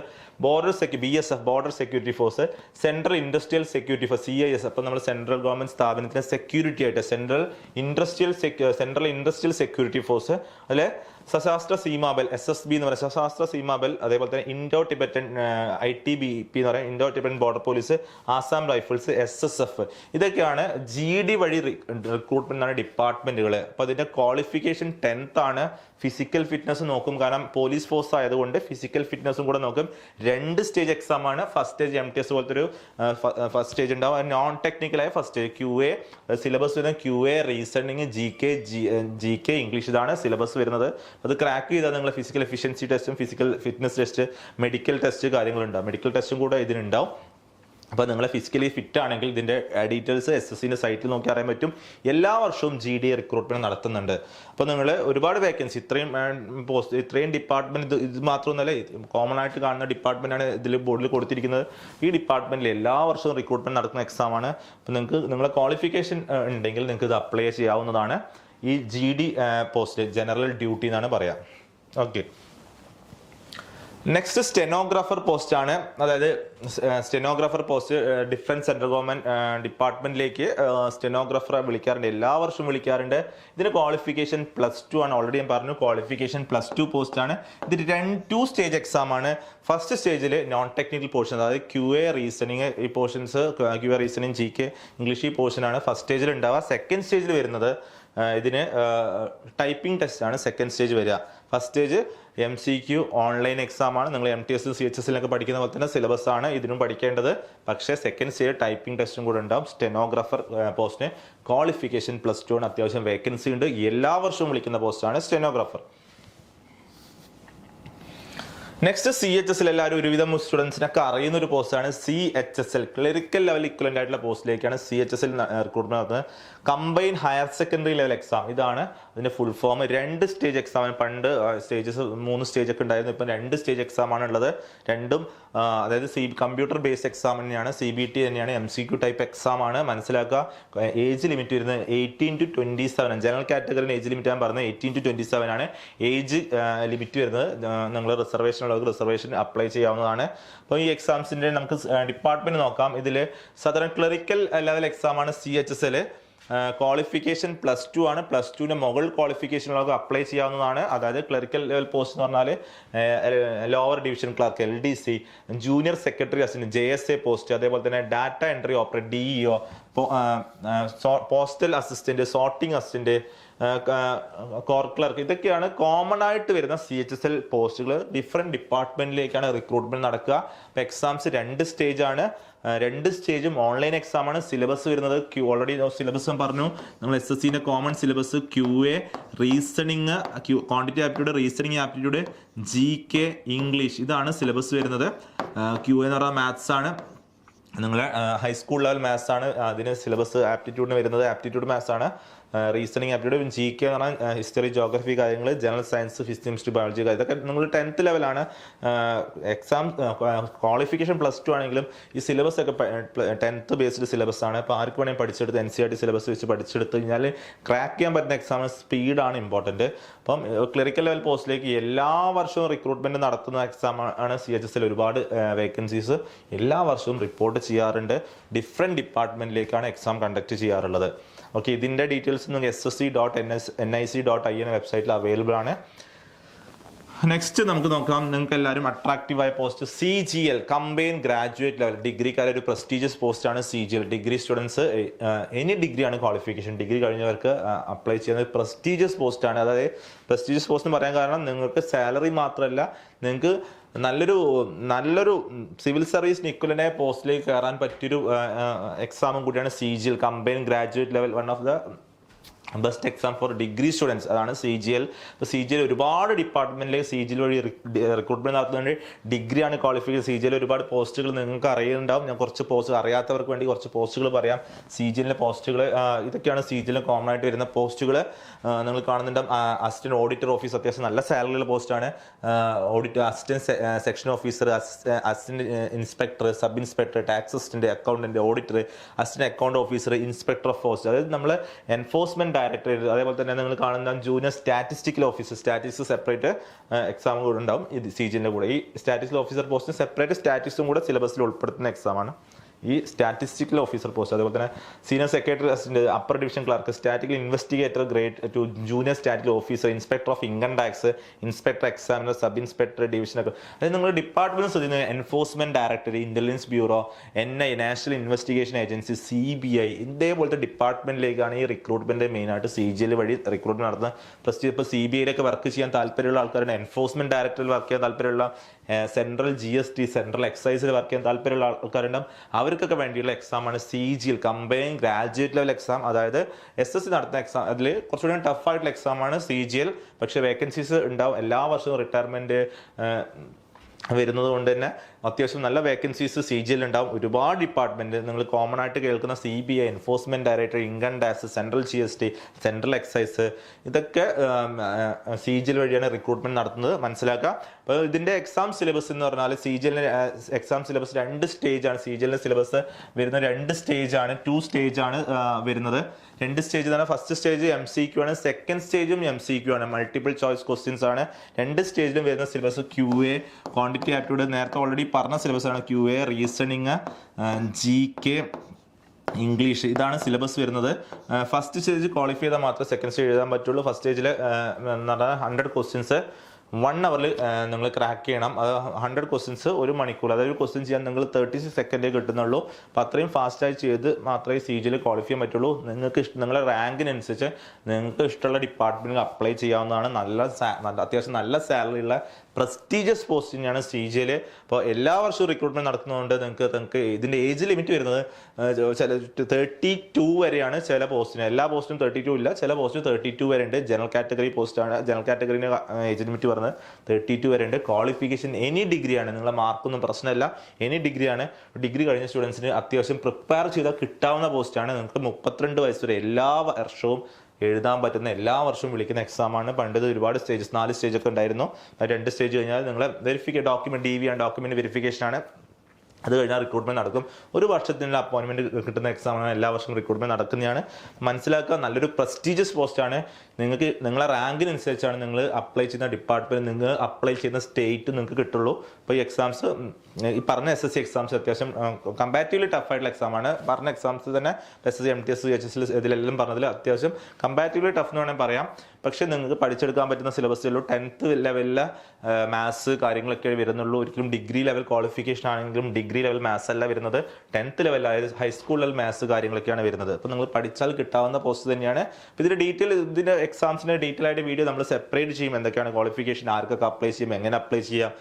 BSF border security force, central industrial security force CIS. അപ്പോൾ നമ്മൾ സെൻട്രൽ ഗവൺമെന്റ് സ്ഥാപനത്തിന് സെക്യൂരിറ്റി ആയിട്ട് സെൻട്രൽ ഇൻഡസ്ട്രിയൽ സെക്യൂരിറ്റി ഫോഴ്സ്, അതിൽ സശാസ്ത്ര സീമാബൽ SSB എന്ന് പറയുന്നത് സശാസ്ത്ര സീമാബൽ, അതേപോലെ തന്നെ ഇൻഡോ ടിബറ്റൻ ITBP എന്ന് പറയുന്നത് Indo Tibetan border police, Assam rifles, SSF. ഇതൊക്കെയാണ് GD വഴി റിക്രൂട്ട്മെന്റ് ആണ് ഡിപ്പാർട്ട്മെന്റുകൾ. അപ്പോൾ അതിന്റെ ക്വാളിഫിക്കേഷൻ 10th ആണ്. ഫിസിക്കൽ ഫിറ്റ്നസ് നോക്കും, കാരണം പോലീസ് ഫോഴ്സ് ആയതുകൊണ്ട് ഫിസിക്കൽ ഫിറ്റ്നസും കൂടെ നോക്കും. 2 സ്റ്റേജ് എക്സാം ആണ്. ഫസ്റ്റ് സ്റ്റേജ് MTS പോലത്തെ ഒരു ഫസ്റ്റ് സ്റ്റേജ് ഉണ്ടാവും. നോൺ ടെക്നിക്കലായ ഫസ്റ്റ് സ്റ്റേജ് QA സിലബസ് വരുന്നത് QA, റീസണിങ്, GK, ഇംഗ്ലീഷ്, ഇതാണ് സിലബസ് വരുന്നത്. അത് ക്രാക്ക് ചെയ്താൽ നിങ്ങൾ ഫിസിക്കൽ എഫിഷ്യൻസി ടെസ്റ്റും physical fitness test, medical test കാര്യങ്ങളുണ്ടാവും. മെഡിക്കൽ ടെസ്റ്റും കൂടെ ഇതിനുണ്ടാവും. അപ്പോൾ നിങ്ങൾ ഫിസിക്കലി ഫിറ്റ് ആണെങ്കിൽ ഇതിൻ്റെ ഡീറ്റെയിൽസ് SSCൻ്റെ സൈറ്റിൽ നോക്കി അറിയാൻ പറ്റും. എല്ലാ വർഷവും GD റിക്രൂട്ട്മെന്റ് നടത്തുന്നുണ്ട്. അപ്പോൾ നിങ്ങൾ ഒരുപാട് വേക്കൻസി, ഇത്രയും ഡിപ്പാർട്ട്മെന്റ് ഇത് മാത്രമൊന്നുമല്ല, കോമൺ ആയിട്ട് കാണുന്ന ഡിപ്പാർട്ട്മെന്റാണ് ഇതിൽ ബോർഡിൽ കൊടുത്തിരിക്കുന്നത്. ഈ ഡിപ്പാർട്ട്മെന്റിൽ എല്ലാ വർഷവും റിക്രൂട്ട്മെന്റ് നടത്തുന്ന എക്സാം ആണ്. അപ്പോൾ നിങ്ങൾക്ക് നിങ്ങളുടെ ക്വാളിഫിക്കേഷൻ ഉണ്ടെങ്കിൽ നിങ്ങൾക്ക് ഇത് അപ്ലൈ ചെയ്യാവുന്നതാണ്. ഈ GD പോസ്റ്റ് ജനറൽ ഡ്യൂട്ടി എന്നാണ് പറയാം. ഓക്കെ, നെക്സ്റ്റ് സ്റ്റെനോഗ്രാഫർ പോസ്റ്റ് ആണ്. അതായത് stenographer post different central government ഡിപ്പാർട്ട്മെന്റിലേക്ക് സ്റ്റെനോഗ്രാഫറെ വിളിക്കാറുണ്ട്, എല്ലാ വർഷവും വിളിക്കാറുണ്ട്. ഇതിന് ക്വാളിഫിക്കേഷൻ +2 ആണ്. ഓൾറെഡി ഞാൻ പറഞ്ഞു ക്വാളിഫിക്കേഷൻ +2 പോസ്റ്റ് ആണ്. ഇത് 2 സ്റ്റേജ് എക്സാം ആണ്. ഫസ്റ്റ് സ്റ്റേജിൽ നോൺ ടെക്നിക്കൽ പോർഷൻ, അതായത് QA, റീസണിങ്, ഈ portions QA, reasoning, GK, English, ഈ പോർഷൻ ആണ് ഫസ്റ്റ് സ്റ്റേജിൽ ഉണ്ടാവുക. സെക്കൻഡ് സ്റ്റേജിൽ വരുന്നത് ഇതിന് ടൈപ്പിംഗ് ടെസ്റ്റ് ആണ് സെക്കൻഡ് സ്റ്റേജ് വരിക. First stage MCQ online exam ആണ്. നിങ്ങൾ MTS, CHS പഠിക്കുന്ന പോലെ തന്നെ സിലബസ് ആണ് ഇതിനും പഠിക്കേണ്ടത്. പക്ഷേ സെക്കൻഡ് സ്റ്റേജ് ടൈപ്പിംഗ് ടെസ്റ്റും കൂടെ ഉണ്ടാവും. സ്റ്റെനോഗ്രാഫർ പോസ്റ്റിന് ക്വാളിഫിക്കേഷൻ +2 ആണ്. അത്യാവശ്യം വേക്കൻസി ഉണ്ട്. എല്ലാ വർഷവും വിളിക്കുന്ന പോസ്റ്റാണ് സ്റ്റെനോഗ്രാഫർ. നെക്സ്റ്റ് CHSL, എല്ലാവരും ഒരുവിധം സ്റ്റുഡൻസിനൊക്കെ അറിയുന്ന ഒരു പോസ്റ്റാണ് CHSL, ക്ലറിക്കൽ ലെവൽ ഇക്വലന്റ് ആയിട്ടുള്ള പോസ്റ്റിലേക്കാണ് CHSL റിക്രൂട്ട്മെന്റ് നടത്തുന്നത്. Combine higher secondary level exam, ഇതാണ് അതിന്റെ ഫുൾ ഫോം. 2 stage exam. പണ്ട് സ്റ്റേജസ് 3 സ്റ്റേജ് ഒക്കെ ഉണ്ടായിരുന്നു, ഇപ്പം 2 സ്റ്റേജ് എക്സാം ആണ് ഉള്ളത്. രണ്ടും അതായത് കമ്പ്യൂട്ടർ ബേസ്ഡ് എക്സാം തന്നെയാണ്, CBT തന്നെയാണ്, MCQ ടൈപ്പ് എക്സാം ആണ്. മനസ്സിലാക്കുക, ഏജ് ലിമിറ്റ് വരുന്നത് 18 to 27. ജനറൽ കാറ്റഗറിയിൽ ഏജ് ലിമിറ്റ് ഞാൻ പറഞ്ഞത് 18 to 27 ആണ് ഏജ് ലിമിറ്റ് വരുന്നത്. നിങ്ങൾ റിസർവേഷൻ അപ്ലൈ ചെയ്യാവുന്നതാണ്. അപ്പോൾ ഈ എക്സാംസിന്റെ നമുക്ക് ഡിപ്പാർട്ട്മെന്റ് നോക്കാം. ഇതിൽ സാധാരണ ക്ലറിക്കൽ ലെവൽ എക്സാം ആണ് CHSL. ക്വാളിഫിക്കേഷൻ +2 ആണ്. +2ന്റെ മുകളിൽ ക്വാളിഫിക്കേഷനുള്ളവർക്ക് അപ്ലൈ ചെയ്യാവുന്നതാണ്. അതായത് ക്ലറിക്കൽ ലെവൽ പോസ്റ്റ് എന്ന് പറഞ്ഞാൽ lower division clerk, LDC, junior secretary assistant, JSA post, അതേപോലെ തന്നെ data entry operator, DEO, postal assistant, sorting assistant, core clerk, ഇതൊക്കെയാണ് കോമൺ ആയിട്ട് വരുന്ന CHSL പോസ്റ്റുകൾ. ഡിഫറെന്റ് ഡിപ്പാർട്ട്മെന്റിലേക്കാണ് റിക്രൂട്ട്മെന്റ് നടക്കുക. അപ്പോൾ എക്സാംസ് 2 സ്റ്റേജ് ആണ്. 2 സ്റ്റേജും ഓൺലൈൻ എക്സാം ആണ്. സിലബസ് വരുന്നത് ഓൾറെഡി സിലബസ് പറഞ്ഞു. നിങ്ങൾ SSCന്റെ common syllabus QA, reasoning, quantity aptitude, reasoning aptitude, GK, English, ഇതാണ് സിലബസ് വരുന്നത്. QA എന്ന് പറഞ്ഞാൽ മാത്സ് ആണ്. നിങ്ങൾ ഹൈസ്കൂൾ ലെവൽ മാത്സ് ആണ് അതിന് സിലബസ്. ആപ്റ്റിറ്റ്യൂഡിന് വരുന്നത് ആപ്റ്റിറ്റ്യൂഡ് മാത്സ് ആണ്. റീസണിങ് ആപ്റ്റിറ്റ്യൂഡ്, GK എന്ന് പറഞ്ഞാൽ ഹിസ്റ്ററി, ജോഗ്രഫി കാര്യങ്ങൾ, general science, physics, chemistry, biology, ഇതൊക്കെ നിങ്ങൾ 10th ലെവലാണ്. എക്സാം ക്വാളിഫിക്കേഷൻ +2 ആണെങ്കിലും ഈ സിലബസ് ഒക്കെ 10th ബേസ്ഡ് സിലബസ് ആണ്. അപ്പോൾ ആർക്ക് വേണമെങ്കിൽ പഠിച്ചെടുത്ത് NCERT സിലബസ് വെച്ച് പഠിച്ചെടുത്ത് കഴിഞ്ഞാൽ ക്രാക്ക് ചെയ്യാൻ പറ്റുന്ന എക്സാം. സ്പീഡാണ് ഇമ്പോർട്ടൻറ്റ്. അപ്പം ക്ലറിക്കൽ ലെവൽ പോസ്റ്റിലേക്ക് എല്ലാ വർഷവും റിക്രൂട്ട്മെന്റ് നടത്തുന്ന എക്സാം ആണ് CHSL. ഒരുപാട് വേക്കൻസീസ് എല്ലാ വർഷവും റിപ്പോർട്ട് ചെയ്യാറുണ്ട്. ഡിഫറെൻറ്റ് ഡിപ്പാർട്ട്മെന്റിലേക്കാണ് എക്സാം കണ്ടക്ട് ചെയ്യാറുള്ളത്. ഓക്കെ, ഇതിൻ്റെ ഡീറ്റെയിൽസ് നിങ്ങൾക്ക് ssc.nic.in വെബ്സൈറ്റിൽ അവൈലബിൾ ആണ്. നെക്സ്റ്റ് നമുക്ക് നോക്കാം. നിങ്ങൾക്ക് എല്ലാവരും അട്രാക്റ്റീവായ post CGL, combine graduate level, ഡിഗ്രിക്കാരെ ഒരു പ്രസ്റ്റീജിയസ് പോസ്റ്റാണ് CGL. ഡിഗ്രി സ്റ്റുഡൻസ്, എനി ഡിഗ്രിയാണ് ക്വാളിഫിക്കേഷൻ, ഡിഗ്രി കഴിഞ്ഞവർക്ക് അപ്ലൈ ചെയ്യുന്ന പ്രസ്റ്റീജിയസ് പോസ്റ്റാണ്. അതായത് പ്രസ്റ്റീജിയസ് പോസ്റ്റ് എന്ന് പറയാൻ കാരണം നിങ്ങൾക്ക് സാലറി മാത്രമല്ല, നിങ്ങൾക്ക് നല്ലൊരു സിവിൽ സർവീസിന് ഇക്വലൻ്റായ പോസ്റ്റിലേക്ക് കയറാൻ പറ്റിയൊരു എക്സാമും കൂടിയാണ് CGL, combine graduate level. One of the best exam for degree students, അതാണ് CGL. ഇപ്പോൾ CGL ഒരുപാട് ഡിപ്പാർട്ട്മെന്റിലേക്ക് CGL വഴി റിക്രൂട്ട്മെന്റ് നടത്തുന്നുണ്ട്. ഡിഗ്രിയാണ് ക്വാളിഫിക്കേഷൻ. CGL ഒരുപാട് പോസ്റ്റുകൾ നിങ്ങൾക്ക് അറിയുന്നുണ്ടാവും. ഞാൻ കുറച്ച് പോസ്റ്റ് അറിയാത്തവർക്ക് വേണ്ടി കുറച്ച് പോസ്റ്റുകൾ പറയാം. CGL പോസ്റ്റുകൾ ഇതൊക്കെയാണ് CGL കോമൺ ആയിട്ട് വരുന്ന പോസ്റ്റുകൾ. നിങ്ങൾ കാണുന്നുണ്ടാവും അസിസ്റ്റന്റ് ഓഡിറ്റർ ഓഫീസ്, അത്യാവശ്യം നല്ല സാലറിയുള്ള പോസ്റ്റാണ്. Auditor, assistant section officer, assistant inspector, sub inspector, tax assistant, accountant, auditor, assistant account officer, inspector of post, അതായത് നമ്മൾ എൻഫോഴ്സ്മെന്റ് ഡയറക്ടറേറ്റ്. അതേപോലെ തന്നെ നിങ്ങൾ കാണുന്ന junior statistical officer, statistics separate exam കൂടെ ഉണ്ടാവും ഇത് CGL കൂടെ. ഈ സ്റ്റാറ്റിസ്റ്റിക്കൽ ഓഫീസർ പോസ്റ്റിന് സെപ്പറേറ്റ് സ്റ്റാറ്റിസ്റ്റും കൂടെ സിലബസിൽ ഉൾപ്പെടുത്തുന്ന എക്സാമാണ് ഈ സ്റ്റാറ്റിസ്റ്റിക്കൽ ഓഫീസർ പോസ്റ്റ്. അതുപോലെ തന്നെ senior secretary assistant, upper division clerk, statical investigator grade two junior statical officer, inspector of income tax, inspector examiner, sub inspector ഡിവിഷനൊക്കെ. അതായത് നിങ്ങൾ ഡിപ്പാർട്ട്മെന്റ് ശ്രദ്ധിക്കുന്നത് enforcement directorate, intelligence bureau, NI national investigation agency, CBI ഇതേപോലത്തെ ഡിപ്പാർട്ട്മെന്റിലേക്കാണ് ഈ recruitment മെയിനായിട്ട് CGL വഴി recruitment നടത്തുന്നത്. Plus ഇപ്പോൾ CBIയിലൊക്കെ വർക്ക് ചെയ്യാൻ താല്പര്യമുള്ള ആൾക്കാരുണ്ട്, എൻഫോഴ്സ്മെന്റ് ഡയറക്ടറിൽ വർക്ക് ചെയ്യാൻ താല്പര്യമുള്ള, സെൻട്രൽ GST സെൻട്രൽ എക്സൈസിൽ വർക്ക് ചെയ്യാൻ താല്പര്യമുള്ള ആൾക്കാരുണ്ടാവും. അവർക്കൊക്കെ വേണ്ടിയുള്ള എക്സാമാണ് CGL combine graduate level exam. അതായത് SSC നടത്തുന്ന എക്സാം, അതിൽ കുറച്ചുകൂടി ടഫ് ആയിട്ടുള്ള എക്സാമാണ് CGL. പക്ഷേ വേക്കൻസീസ് ഉണ്ടാവും. എല്ലാ വർഷവും റിട്ടയർമെന്റ് വരുന്നത് കൊണ്ട് തന്നെ അത്യാവശ്യം നല്ല വേക്കൻസീസ് CGL ഉണ്ടാവും. ഒരുപാട് ഡിപ്പാർട്ട്മെന്റ് നിങ്ങൾ കോമൺ ആയിട്ട് കേൾക്കുന്ന CBI, enforcement director, income tax, central GST, central excise ഇതൊക്കെ CGL വഴിയാണ് റിക്രൂട്ട്മെന്റ് നടത്തുന്നത്, മനസ്സിലാക്കുക. അപ്പോൾ ഇതിന്റെ എക്സാം സിലബസ് എന്ന് പറഞ്ഞാൽ CGL എക്സാം സിലബസ് 2 സ്റ്റേജാണ്. CGL സിലബസ് വരുന്ന 2 സ്റ്റേജാണ്, 2 സ്റ്റേജാണ് വരുന്നത്. 2 സ്റ്റേജ് തന്നെ. ഫസ്റ്റ് സ്റ്റേജ് MCQ ആണ്, സെക്കൻഡ് സ്റ്റേജും MCQ ആണ്, മൾട്ടിപ്പിൾ ചോയ്സ് ക്വസ്റ്റ്യൻസ് ആണ്. 2 സ്റ്റേജിലും വരുന്ന സിലബസ് QA, ക്വാണ്ടിറ്റി ആപ്റ്റിറ്റ്യൂഡ്, നേരത്തെ ഓൾറെഡി പറഞ്ഞ സിലബസ് ആണ്. QA, റീസണിങ്, GK, ഇംഗ്ലീഷ്, ഇതാണ് സിലബസ് വരുന്നത്. ഫസ്റ്റ് സ്റ്റേജ് ക്വാളിഫൈ ചെയ്താൽ മാത്രമേ സെക്കൻഡ് സ്റ്റേജ് എഴുതാൻ പറ്റുള്ളൂ. ഫസ്റ്റ് സ്റ്റേജിൽ 100 ക്വസ്റ്റ്യൻസ് 1 hour നിങ്ങൾ ക്രാക്ക് ചെയ്യണം. അത് 100 ക്വസ്റ്റ്യൻസ് 1 മണിക്കൂർ. അതായത് ഒരു ക്വസ്റ്റ്യൻ ചെയ്യാൻ നിങ്ങൾ 36 സെക്കൻഡേ കിട്ടുന്നുള്ളൂ. അപ്പോൾ അത്രയും ഫാസ്റ്റായി ചെയ്ത് മാത്രമേ CGL ക്വാളിഫൈ ചെയ്യാൻ പറ്റുള്ളൂ. നിങ്ങൾക്ക് നിങ്ങളുടെ റാങ്കിനനുസരിച്ച് നിങ്ങൾക്ക് ഇഷ്ടമുള്ള ഡിപ്പാർട്ട്മെന്റിൽ അപ്ലൈ ചെയ്യാവുന്നതാണ്. അത്യാവശ്യം നല്ല സാലറി ഉള്ള പ്രസ്റ്റീജിയസ് പോസ്റ്റ് തന്നെയാണ് CGL. അപ്പോൾ എല്ലാ വർഷവും റിക്രൂട്ട്മെന്റ് നടത്തുന്നതുകൊണ്ട് നിങ്ങൾക്ക് ഇതിന്റെ ഏജ് ലിമിറ്റ് വരുന്നത് ചില 32 വരെയാണ്. ചില പോസ്റ്റിന്, എല്ലാ പോസ്റ്റിനും 32 ഇല്ല, ചില പോസ്റ്റിന് 32 വരെ ഉണ്ട്. ജനറൽ കാറ്റഗറി പോസ്റ്റാണ്. ജനറൽ കാറ്റഗറിന് ഏജ് ലിമിറ്റ് 32 വരെ ഉണ്ട്. ക്വാളിഫിക്കേഷൻ എനി ഡിഗ്രിയാണ്, നിങ്ങളെ മാർക്കൊന്നും പ്രശ്നമല്ല, എനി ഡിഗ്രിയാണ്. ഡിഗ്രി കഴിഞ്ഞ സ്റ്റുഡൻസിന് അത്യാവശ്യം പ്രിപ്പയർ ചെയ്താൽ കിട്ടാവുന്ന പോസ്റ്റാണ്. നിങ്ങൾക്ക് 32 വയസ്സ് വരെ എല്ലാ വർഷവും എഴുതാൻ പറ്റുന്ന, എല്ലാ വർഷവും വിളിക്കുന്ന എക്സാമാണ്. പണ്ട് ഒരുപാട് സ്റ്റേജസ്, 4 സ്റ്റേജൊക്കെ ഉണ്ടായിരുന്നു. 2 സ്റ്റേജ് കഴിഞ്ഞാൽ നിങ്ങളെ ഡോക്യുമെന്റ് DV ആണ്, ഡോക്യുമെന്റ് വെരിഫിക്കേഷൻ ആണ്. അത് കഴിഞ്ഞാൽ റിക്രൂട്ട്മെന്റ് നടക്കും. 1 വർഷത്തിനുള്ള അപ്പോയിന്റ്മെന്റ് കിട്ടുന്ന എക്സാമാണ്. എല്ലാ വർഷവും റിക്രൂട്ട്മെന്റ് നടക്കുന്നതാണ്. മനസ്സിലാക്കുക, നല്ലൊരു പ്രസ്റ്റീജിയസ് പോസ്റ്റാണ്. നിങ്ങൾക്ക് നിങ്ങളെ റാങ്കിനനുസരിച്ചാണ് നിങ്ങൾ അപ്ലൈ ചെയ്യുന്ന ഡിപ്പാർട്ട്മെന്റ്, നിങ്ങൾ അപ്ലൈ ചെയ്യുന്ന സ്റ്റേറ്റ് നിങ്ങൾക്ക് കിട്ടുള്ളൂ. അപ്പോൾ ഈ എക്സാംസ്, ഈ പറഞ്ഞ SSC എക്സാംസ് അത്യാവശ്യം കമ്പാരിറ്റീവ്ലി ടഫ് ആയിട്ടുള്ള എക്സാമാണ്. പറഞ്ഞ എക്സാംസ് തന്നെ SSC, MTS, HSL ഇതിലെല്ലാം പറഞ്ഞതിൽ അത്യാവശ്യം കമ്പാരിറ്റീവ്ലി ടഫ് എന്ന് വേണമെങ്കിൽ പറയാം. പക്ഷെ നിങ്ങൾക്ക് പഠിച്ചെടുക്കാൻ പറ്റുന്ന സിലബസിലുള്ളൂ. 10th ലെവലിലെ മാത്സ് കാര്യങ്ങളൊക്കെ വരുന്നുള്ളൂ. ഒരിക്കലും ഡിഗ്രി ലെവൽ ക്വാളിഫിക്കേഷൻ ആണെങ്കിലും ഡിഗ്രി ലെവൽ മാത്സ് അല്ല വരുന്നത്. 10th ലെവൽ, അതായത് ഹൈസ്കൂൾ ലെവൽ മാത്സ് കാര്യങ്ങളൊക്കെയാണ് വരുന്നത്. അപ്പോൾ നിങ്ങൾ പഠിച്ചാൽ കിട്ടാവുന്ന പോസ്റ്റ് തന്നെയാണ്. ഇതിന്റെ ഇതിന്റെ എക്സാംസിന്റെ ഡീറ്റെയിൽ ആയിട്ട് വീഡിയോ നമ്മൾ സെപ്പറേറ്റ് ചെയ്യും. എന്തൊക്കെയാണ് ക്വാളിഫിക്കേഷൻ, ആർക്കൊക്കെ അപ്ലൈ ചെയ്യും, എങ്ങനെ അപ്ലൈ ചെയ്യാം,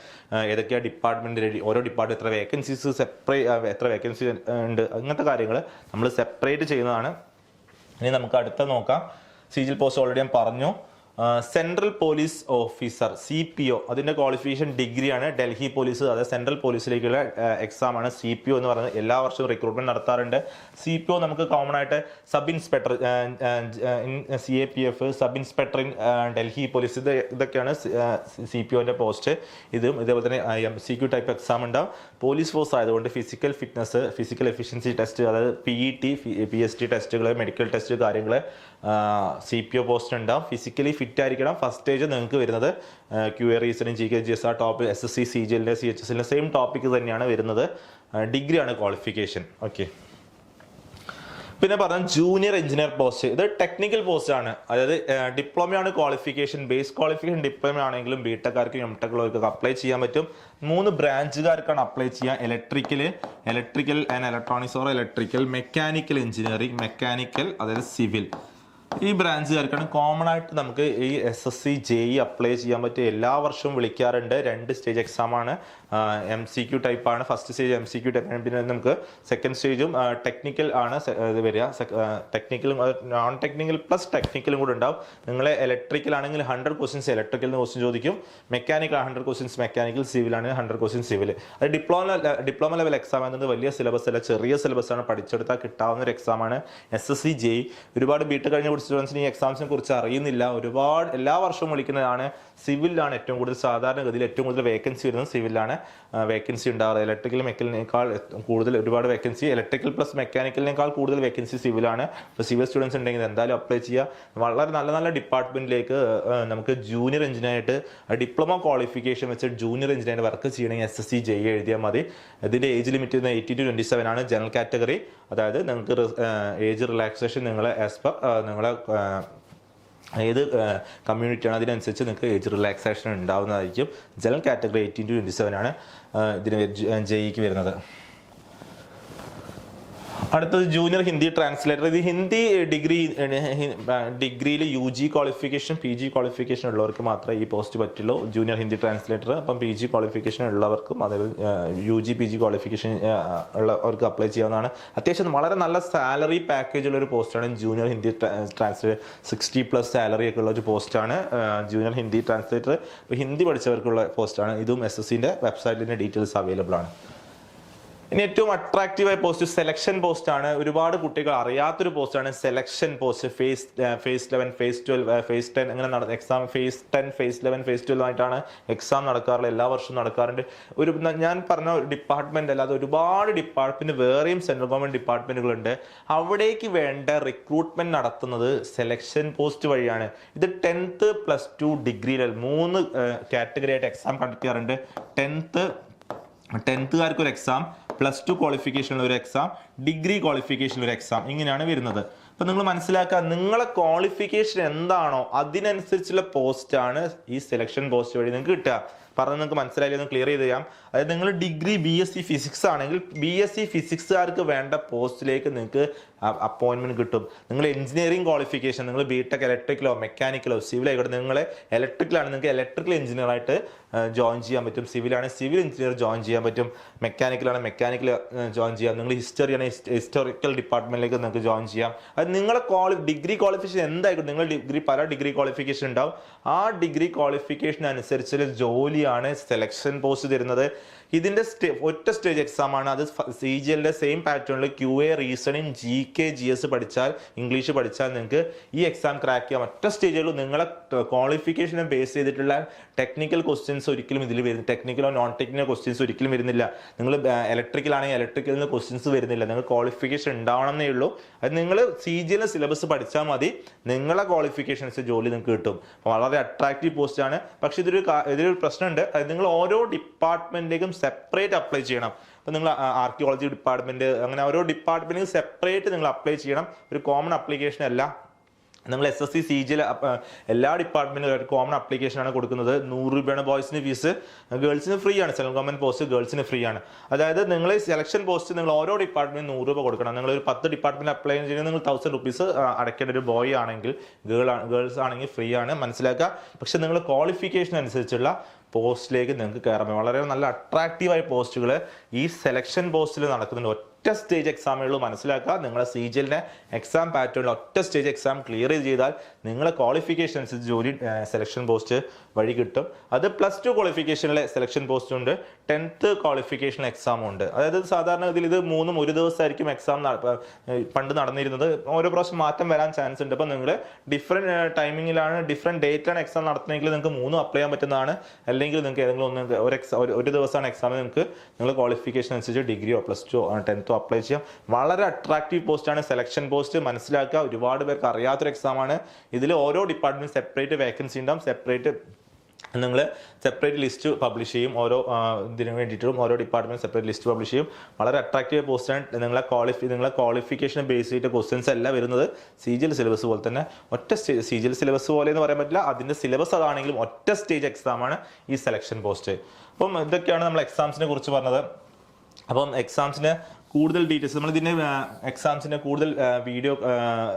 ഏതൊക്കെയാണ് ഡിപ്പാർട്ട്മെന്റ്, ഓരോ ഡിപ്പാർട്ട്മെന്റ് എത്ര വേക്കൻസീസ്, എത്ര വേക്കൻസി ഉണ്ട്, അങ്ങനത്തെ കാര്യങ്ങൾ നമ്മൾ സെപ്പറേറ്റ് ചെയ്യുന്നതാണ്. ഇനി നമുക്ക് അടുത്ത നോക്കാം. CGL പോസ്റ്റ് ഓൾറെഡി ഞാൻ പറഞ്ഞു. സെൻട്രൽ പോലീസ് ഓഫീസർ CPO, അതിന്റെ ക്വാളിഫിക്കേഷൻ ഡിഗ്രിയാണ്. ഡൽഹി പോലീസ്, അതായത് സെൻട്രൽ പോലീസിലേക്കുള്ള എക്സാമാണ് CPO എന്ന് പറയുന്നത്. എല്ലാ വർഷവും റിക്രൂട്ട്മെന്റ് നടത്താറുണ്ട്. CPO നമുക്ക് കോമൺ ആയിട്ട് sub inspector, CAPF, sub inspector in Delhi police, ഇതൊക്കെയാണ് CPOന്റെ പോസ്റ്റ്. ഇതേപോലെ തന്നെ MCQ ടൈപ്പ് എക്സാം ഉണ്ടാവും. പോലീസ് ഫോഴ്സ് ആയതുകൊണ്ട് physical fitness, physical efficiency test, അതായത് PET, PST ടെസ്റ്റുകൾ, മെഡിക്കൽ ടെസ്റ്റ് കാര്യങ്ങൾ CPO പോസ്റ്റ് ഉണ്ടാവും. ഫിസിക്കലി ഫിറ്റ് ആയിരിക്കണം. ഫസ്റ്റ് സ്റ്റേജ് നിങ്ങൾക്ക് വരുന്നത് QA, reasoning, GK, GS topic, SSC, CGL, CHSL same topic തന്നെയാണ് വരുന്നത്. ഡിഗ്രിയാണ് ക്വാളിഫിക്കേഷൻ. ഓക്കെ. പിന്നെ പറഞ്ഞ ജൂനിയർ എഞ്ചിനീയർ പോസ്റ്റ്, ഇത് ടെക്നിക്കൽ പോസ്റ്റ് ആണ്. അതായത് ഡിപ്ലോമയാണ് ക്വാളിഫിക്കേഷൻ. ബേസ് ക്വാളിഫിക്കേഷൻ ഡിപ്ലോമ ആണെങ്കിലും BTech-കാർക്കും MTech-കാർക്കും അപ്ലൈ ചെയ്യാൻ പറ്റും. 3 ബ്രാഞ്ചുകാർക്കാണ് അപ്ലൈ ചെയ്യുക. Electrical and electronics or electrical, mechanical engineering, mechanical, അതായത് സിവിൽ. ഈ ബ്രാഞ്ചുകാർക്കാണ് കോമൺ ആയിട്ട് നമുക്ക് ഈ SSC JEE അപ്ലൈ ചെയ്യാൻ പറ്റിയ എല്ലാ വർഷവും വിളിക്കാറുണ്ട്. 2 സ്റ്റേജ് എക്സാം ആണ്. MCQ ടൈപ്പ് ആണ്. ഫസ്റ്റ് സ്റ്റേജ് MCQ ടൈപ്പ്, പിന്നെ നമുക്ക് സെക്കൻഡ് സ്റ്റേജും ടെക്നിക്കൽ ആണ് ഇത് വരിക. ടെക്നിക്കലും നോൺ ടെക്നിക്കൽ പ്ലസ് ടെക്നിക്കലും കൂടെ ഉണ്ടാവും. നിങ്ങൾ ഇലക്ട്രിക്കൽ ആണെങ്കിൽ 100 ക്വസ്റ്റ്യൻസ് ഇലക്ട്രിക്കൽ ക്വസ്റ്റ്യൻ ചോദിക്കും. മെക്കാനിക്കൽ 100 ക്വസ്റ്റ്യൻസ് മെക്കാനിക്കൽ, സിവിൽ ആണെങ്കിൽ 100 ക്വസ്റ്റ്യൻസ് സിവിൽ. അത് ഡിപ്ലോമ ലെവൽ എക്സാം എന്നത് വലിയ സിലബസ് അല്ല, ചെറിയ സിലബസ് ആണ്. പഠിച്ചെടുത്താൽ കിട്ടാവുന്ന ഒരു എക്സാം ആണ് SSC JEE. ഒരുപാട് ബിടെക് കഴിഞ്ഞ സ്റ്റുഡൻസിന് ഈ എക്സാംസിനെ കുറിച്ച് അറിയുന്നില്ല. ഒരുപാട് എല്ലാ വർഷവും വിളിക്കുന്നതാണ്. സിവിലാണ് ഏറ്റവും കൂടുതൽ സാധാരണഗതിയിൽ ഏറ്റവും കൂടുതൽ വേക്കൻസി വരുന്നത്. സിവിലാണ് വേക്കൻസി ഉണ്ടാവുക. ഇലക്ട്രിക്കൽ മെക്കാനിക്കലിനേക്കാൾ കൂടുതൽ ഒരുപാട് വേക്കൻസി, ഇലക്ട്രിക്കൽ പ്ലസ് മെക്കാനിക്കലിനേക്കാൾ കൂടുതൽ വേക്കൻസി സിവിലാണ്. ഇപ്പോൾ സിവിൽ സ്റ്റുഡൻസ് ഉണ്ടെങ്കിൽ എന്തായാലും അപ്ലൈ ചെയ്യുക. വളരെ നല്ല നല്ല ഡിപ്പാർട്ട്മെന്റിലേക്ക് നമുക്ക് ജൂനിയർ എഞ്ചിനീയറായിട്ട് ഡിപ്ലോമ ക്വാളിഫിക്കേഷൻ വെച്ച് ജൂനിയർ എഞ്ചിനീയർ വർക്ക് ചെയ്യണമെങ്കിൽ SSC JEE എഴുതിയാൽ മതി. ഇതിന്റെ ഏജ് ലിമിറ്റ് 18 to 27 ആണ്. ജനറൽ കാറ്റഗറി, അതായത് നിങ്ങൾക്ക് ഏജ് റിലാക്സേഷൻ നിങ്ങൾ ആസ് പെർ നിങ്ങളെ ഏത് കമ്മ്യൂണിറ്റിയാണ് അതിനനുസരിച്ച് നിങ്ങൾക്ക് ഏജ് റിലാക്സേഷൻ ഉണ്ടാവുന്നതായിരിക്കും. ജനറൽ കാറ്റഗറി 18 to 27 ആണ് ഇതിന് JEEക്ക് വരുന്നത്. അടുത്തത് ജൂനിയർ ഹിന്ദി ട്രാൻസ്ലേറ്റർ. ഇത് ഹിന്ദി ഡിഗ്രിയിൽ UG ക്വാളിഫിക്കേഷൻ PG ക്വാളിഫിക്കേഷൻ ഉള്ളവർക്ക് മാത്രമേ ഈ പോസ്റ്റ് പറ്റുള്ളൂ, ജൂനിയർ ഹിന്ദി ട്രാൻസ്ലേറ്റർ. അപ്പം PG ക്വാളിഫിക്കേഷൻ ഉള്ളവർക്കും അതേപോലെ UG PG ക്വാളിഫിക്കേഷൻ ഉള്ളവർക്ക് അപ്ലൈ ചെയ്യാവുന്നതാണ്. അത്യാവശ്യം വളരെ നല്ല സാലറി പാക്കേജ് ഉള്ള ഒരു പോസ്റ്റാണ് ജൂനിയർ ഹിന്ദി ട്രാൻസ്ലേറ്റർ. 60+ സാലറി ഒക്കെ ഉള്ള ഒരു പോസ്റ്റാണ് ജൂനിയർ ഹിന്ദി ട്രാൻസ്ലേറ്റർ. ഇപ്പോൾ ഹിന്ദി പഠിച്ചവർക്കുള്ള പോസ്റ്റാണ്. ഇതും SSCൻ്റെ വെബ്സൈറ്റിൻ്റെ ഡീറ്റെയിൽസ് അവൈലബിൾ ആണ്. ഇനി ഏറ്റവും അട്രാക്റ്റീവായ പോസ്റ്റ് സെലക്ഷൻ പോസ്റ്റ് ആണ്. ഒരുപാട് കുട്ടികൾ അറിയാത്തൊരു പോസ്റ്റാണ് selection post. phase 11 phase 12 phase 10 അങ്ങനെ എക്സാം phase 10 phase 11 phase 12 ആയിട്ടാണ് എക്സാം നടക്കാറുള്ളത്. എല്ലാ വർഷവും നടക്കാറുണ്ട്. ഞാൻ പറഞ്ഞ ഡിപ്പാർട്ട്മെന്റ് അല്ലാതെ ഒരുപാട് ഡിപ്പാർട്ട്മെന്റ് വേറെയും സെൻട്രൽ ഗവൺമെന്റ് ഡിപ്പാർട്ട്മെന്റുകളുണ്ട്. അവിടേക്ക് വേണ്ട റിക്രൂട്ട്മെന്റ് നടത്തുന്നത് സെലക്ഷൻ പോസ്റ്റ് വഴിയാണ്. ഇത് 10th +2 ഡിഗ്രി ലെവൽ 3 കാറ്റഗറി ആയിട്ട് എക്സാം കണ്ടക്ട് ചെയ്യാറുണ്ട്. 10th ഒരു എക്സാം, +2 ക്വാളിഫിക്കേഷനുള്ള ഒരു എക്സാം, ഡിഗ്രി ക്വാളിഫിക്കേഷനുള്ള ഒരു എക്സാം, ഇങ്ങനെയാണ് വരുന്നത്. അപ്പം നിങ്ങൾ മനസ്സിലാക്കുക, നിങ്ങളെ ക്വാളിഫിക്കേഷൻ എന്താണോ അതിനനുസരിച്ചുള്ള പോസ്റ്റാണ് ഈ സെലക്ഷൻ പോസ്റ്റ് വഴി നിങ്ങൾക്ക് കിട്ടുക. പറഞ്ഞ് നിങ്ങൾക്ക് മനസ്സിലായില്ലെന്ന് ക്ലിയർ ചെയ്ത് ചെയ്യാം. അതായത് നിങ്ങൾ ഡിഗ്രി BSc ഫിസിക്സ് ആണെങ്കിൽ BSc ഫിസിക്സുകാർക്ക് വേണ്ട പോസ്റ്റിലേക്ക് നിങ്ങൾക്ക് അപ്പോയിൻമെന്റ് കിട്ടും. നിങ്ങൾ എഞ്ചിനീയറിംഗ് ക്വാളിഫിക്കേഷൻ, നിങ്ങൾ BTech ഇലക്ട്രിക്കലോ മെക്കാനിക്കലോ സിവിൽ ആയിക്കോട്ടെ, നിങ്ങൾ ഇലക്ട്രിക്കലാണ് നിങ്ങൾക്ക് ഇലക്ട്രിക്കൽ എഞ്ചിനീയർ ആയിട്ട് ജോയിൻ ചെയ്യാൻ പറ്റും. സിവിലാണ് സിവിൽ എഞ്ചിനീയർ ജോയിൻ ചെയ്യാൻ പറ്റും. മെക്കാനിക്കലാണ് മെക്കാനിക്കൽ ജോയിൻ ചെയ്യാം. നിങ്ങൾ ഹിസ്റ്ററിയാണ് ഹിസ്റ്റോറിക്കൽ ഡിപ്പാർട്ട്മെന്റിലേക്ക് നിങ്ങൾക്ക് ജോയിൻ ചെയ്യാം. അത് നിങ്ങളെ ഡിഗ്രി ക്വാളിഫിക്കേഷൻ എന്തായിക്കോട്ടെ, നിങ്ങൾ പല ഡിഗ്രി ക്വാളിഫിക്കേഷൻ ഉണ്ടാവും. ആ ഡിഗ്രി ക്വാളിഫിക്കേഷൻ അനുസരിച്ചുള്ള ജോലിയാണ് സെലക്ഷൻ പോസ്റ്റ് തരുന്നത്. ഇതിന്റെ ഒറ്റ സ്റ്റേജ് എക്സാം ആണ്. അത് CGLന്റെ സെയിം പാറ്റേണിൽ QA, റീസണിങ്, GK GS പഠിച്ചാൽ, ഇംഗ്ലീഷ് പഠിച്ചാൽ നിങ്ങൾക്ക് ഈ എക്സാം ക്രാക്ക് ചെയ്യാം. ഒറ്റ സ്റ്റേജുള്ളൂ. നിങ്ങളെ ക്വാളിഫിക്കേഷനെ ബേസ് ചെയ്തിട്ടുള്ള ടെക്നിക്കൽ ക്വസ്റ്റ്യൻസ് ഒരിക്കലും ഇതിൽ വരുന്നില്ല. ടെക്നിക്കലോ നോൺ ടെക്നിക്കൽ ക്വസ്റ്റ്യൻസ് ഒരിക്കലും വരുന്നില്ല. നിങ്ങൾ ഇലക്ട്രിക്കൽ ആണെങ്കിൽ ഇലക്ട്രിക്കലിൽ നിന്ന് ക്വസ്റ്റ്യൻസ് വരുന്നില്ല. നിങ്ങൾ ക്വാളിഫിക്കേഷൻ ഉണ്ടാവണമെന്നേ ഉള്ളൂ. അത് നിങ്ങൾ CGL സിലബസ് പഠിച്ചാൽ മതി. നിങ്ങളെ ക്വാളിഫിക്കേഷൻസ് ജോലി നിങ്ങൾക്ക് കിട്ടും. വളരെ അട്രാക്റ്റീവ് പോസ്റ്റ് ആണ്. പക്ഷെ ഇതിലൊരു പ്രശ്നമുണ്ട്. അത് നിങ്ങൾ ഓരോ ഡിപ്പാർട്ട്മെന്റിലേക്കും സെപ്പറേറ്റ് അപ്ലൈ ചെയ്യണം. അപ്പോൾ നിങ്ങൾ ആർക്കിയോളജി ഡിപ്പാർട്ട്മെന്റ് അങ്ങനെ ഓരോ ഡിപ്പാർട്ട്മെന്റിന് സെപ്പറേറ്റ് നിങ്ങൾ അപ്ലൈ ചെയ്യണം. ഒരു കോമൺ അപ്ലിക്കേഷൻ അല്ല. നിങ്ങൾ SSC CGL എല്ലാ ഡിപ്പാർട്ട്മെന്റിലും ഒരു കോമൺ അപ്ലിക്കേഷൻ ആണ് കൊടുക്കുന്നത്. 100 രൂപയാണ് ബോയ്സിന് ഫീസ്, ഗേൾസിന് ഫ്രീ ആണ്. സെൻട്രൽ ഗവൺമെന്റ് പോസ്റ്റ് ഗേൾസിന് ഫ്രീ ആണ്. അതായത് നിങ്ങൾ സെലക്ഷൻ പോസ്റ്റ് നിങ്ങൾ ഓരോ ഡിപ്പാർട്ട്മെന്റിന് 100 രൂപ കൊടുക്കണം. നിങ്ങൾ ഒരു 10 ഡിപ്പാർട്ട്മെന്റ് അപ്ലൈ ചെയ്യുന്നത് നിങ്ങൾ 1000 rupees അടയ്ക്കേണ്ട. ഒരു ബോയ് ആണെങ്കിൽ ഗേൾസ് ആണെങ്കിൽ ഫ്രീ ആണ്, മനസ്സിലാക്കുക. പക്ഷെ നിങ്ങൾ ക്വാളിഫിക്കേഷൻ അനുസരിച്ചുള്ള പോസ്റ്റിലേക്ക് നിങ്ങൾക്ക് കയറാം. വളരെ നല്ല അട്രാക്റ്റീവായ പോസ്റ്റുകൾ ഈ സെലക്ഷൻ പോസ്റ്റിൽ നടക്കുന്നുണ്ട്. ഒറ്റ സ്റ്റേജ് എക്സാമേ ഉള്ളൂ, മനസ്സിലാക്കുക. നിങ്ങളെ CGLന്റെ എക്സാം പാറ്റേണിൽ ഒറ്റ സ്റ്റേജ് എക്സാം ക്ലിയർ ചെയ്താൽ നിങ്ങളെ ക്വാളിഫിക്കേഷൻ അനുസരിച്ച് ജോലി സെലക്ഷൻ പോസ്റ്റ് വഴി കിട്ടും. അത് +2 ക്വാളിഫിക്കേഷനിലെ സെലക്ഷൻ പോസ്റ്റ് ഉണ്ട്, 10th ക്വാളിഫിക്കേഷൻ എക്സാമും ഉണ്ട്. അതായത് സാധാരണ ഇതിൽ ഇത് 3 ഒരു ദിവസമായിരിക്കും എക്സാം പണ്ട് നടന്നിരുന്നത്. ഓരോ പ്രാവശ്യം മാറ്റം വരാൻ ചാൻസ് ഉണ്ട്. അപ്പോൾ നിങ്ങൾ ഡിഫറെൻറ്റ് ടൈമിങ്ങിലാണ് ഡിഫറെൻറ്റ് ഡേറ്റിലാണ് എക്സാം നടത്തുന്നതെങ്കിൽ നിങ്ങൾക്ക് 3 അപ്ലൈ ചെയ്യാൻ പറ്റുന്നതാണ്. അല്ലെങ്കിൽ നിങ്ങൾക്ക് ഏതെങ്കിലും ഒരു ദിവസമാണ് എക്സാം, നിങ്ങൾക്ക് നിങ്ങൾ ക്വാളിഫിക്കേഷൻ അനുസരിച്ച് ഡിഗ്രിയോ +2 10th അപ്ലൈ ചെയ്യാം. വളരെ അട്രാക്റ്റീവ് പോസ്റ്റാണ് സെലക്ഷൻ പോസ്റ്റ്, മനസ്സിലാക്കുക. ഒരുപാട് പേർക്ക് അറിയാത്തൊരു എക്സാം ആണ്. ഇതിൽ ഓരോ ഡിപ്പാർട്ട്മെന്റ് സെപ്പറേറ്റ് വേക്കൻസി ഉണ്ടാവും. നിങ്ങൾ സെപ്പറേറ്റ് ലിസ്റ്റ് പബ്ലിഷ് ചെയ്യും. ഓരോ ഇതിനു വേണ്ടിയിട്ടും ഓരോ ഡിപ്പാർട്ട്മെന്റ് സെപ്പറേറ്റ് ലിസ്റ്റ് പബ്ലിഷ് ചെയ്യും. വളരെ അട്രാക്റ്റീവ് പോസ്റ്റാണ്. നിങ്ങളെ ക്വാളിഫിക്കേഷൻ ബേസ് ചെയ്തിട്ട് ക്വസ്റ്റ്യൻസ് എല്ലാം വരുന്നത് CGL സിലബസ് പോലെ തന്നെ. ഒറ്റ സ്റ്റേജ് CGL സിലബസ് പോലെ എന്ന് പറയാൻ പറ്റില്ല, അതിന്റെ സിലബസ് അതാണെങ്കിലും ഒറ്റ സ്റ്റേജ് എക്സാം ആണ് ഈ സെലക്ഷൻ പോസ്റ്റ്. അപ്പം ഇതൊക്കെയാണ് നമ്മൾ എക്സാംസിനെ കുറിച്ച് പറഞ്ഞത്. അപ്പം എക്സാംസിന് കൂടുതൽ ഡീറ്റെയിൽസ് നമ്മൾ ഇതിൻ്റെ എക്സാംസിൻ്റെ കൂടുതൽ വീഡിയോ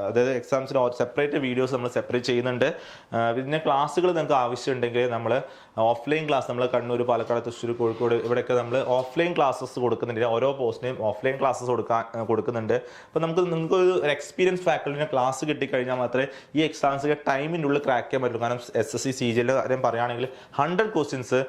അതായത് എക്സാംസിന് സെപ്പറേറ്റ് വീഡിയോസ് നമ്മൾ സെപ്പറേറ്റ് ചെയ്യുന്നുണ്ട്. ഇതിൻ്റെ ക്ലാസ്സുകൾ നിങ്ങൾക്ക് ആവശ്യമുണ്ടെങ്കിൽ നമ്മൾ ഓഫ്ലൈൻ ക്ലാസ് നമ്മൾ കണ്ണൂർ, പാലക്കാട്, തൃശ്ശൂർ, കോഴിക്കോട് ഇവിടെയൊക്കെ നമ്മൾ ഓഫ്ലൈൻ ക്ലാസ്സസ് കൊടുക്കുന്നുണ്ട്. ഓരോ പോസ്റ്റിനെയും ഓഫ്ലൈൻ ക്ലാസ്സസ് കൊടുക്കുന്നുണ്ട്. അപ്പോൾ നിങ്ങൾക്ക് ഒരു എക്സ്പീരിയൻസ് ഫാക്കൽറ്റിൻ്റെ ക്ലാസ് കിട്ടിക്കഴിഞ്ഞാൽ മാത്രമേ ഈ എക്സാംസ് ടൈമിൻ്റെ ഉള്ളിൽ ക്രാക്ക് ചെയ്യാൻ പറ്റുള്ളൂ. കാരണം SSC CGL കാര്യം പറയുകയാണെങ്കിൽ 100 ക്വസ്റ്റ്യൻസ്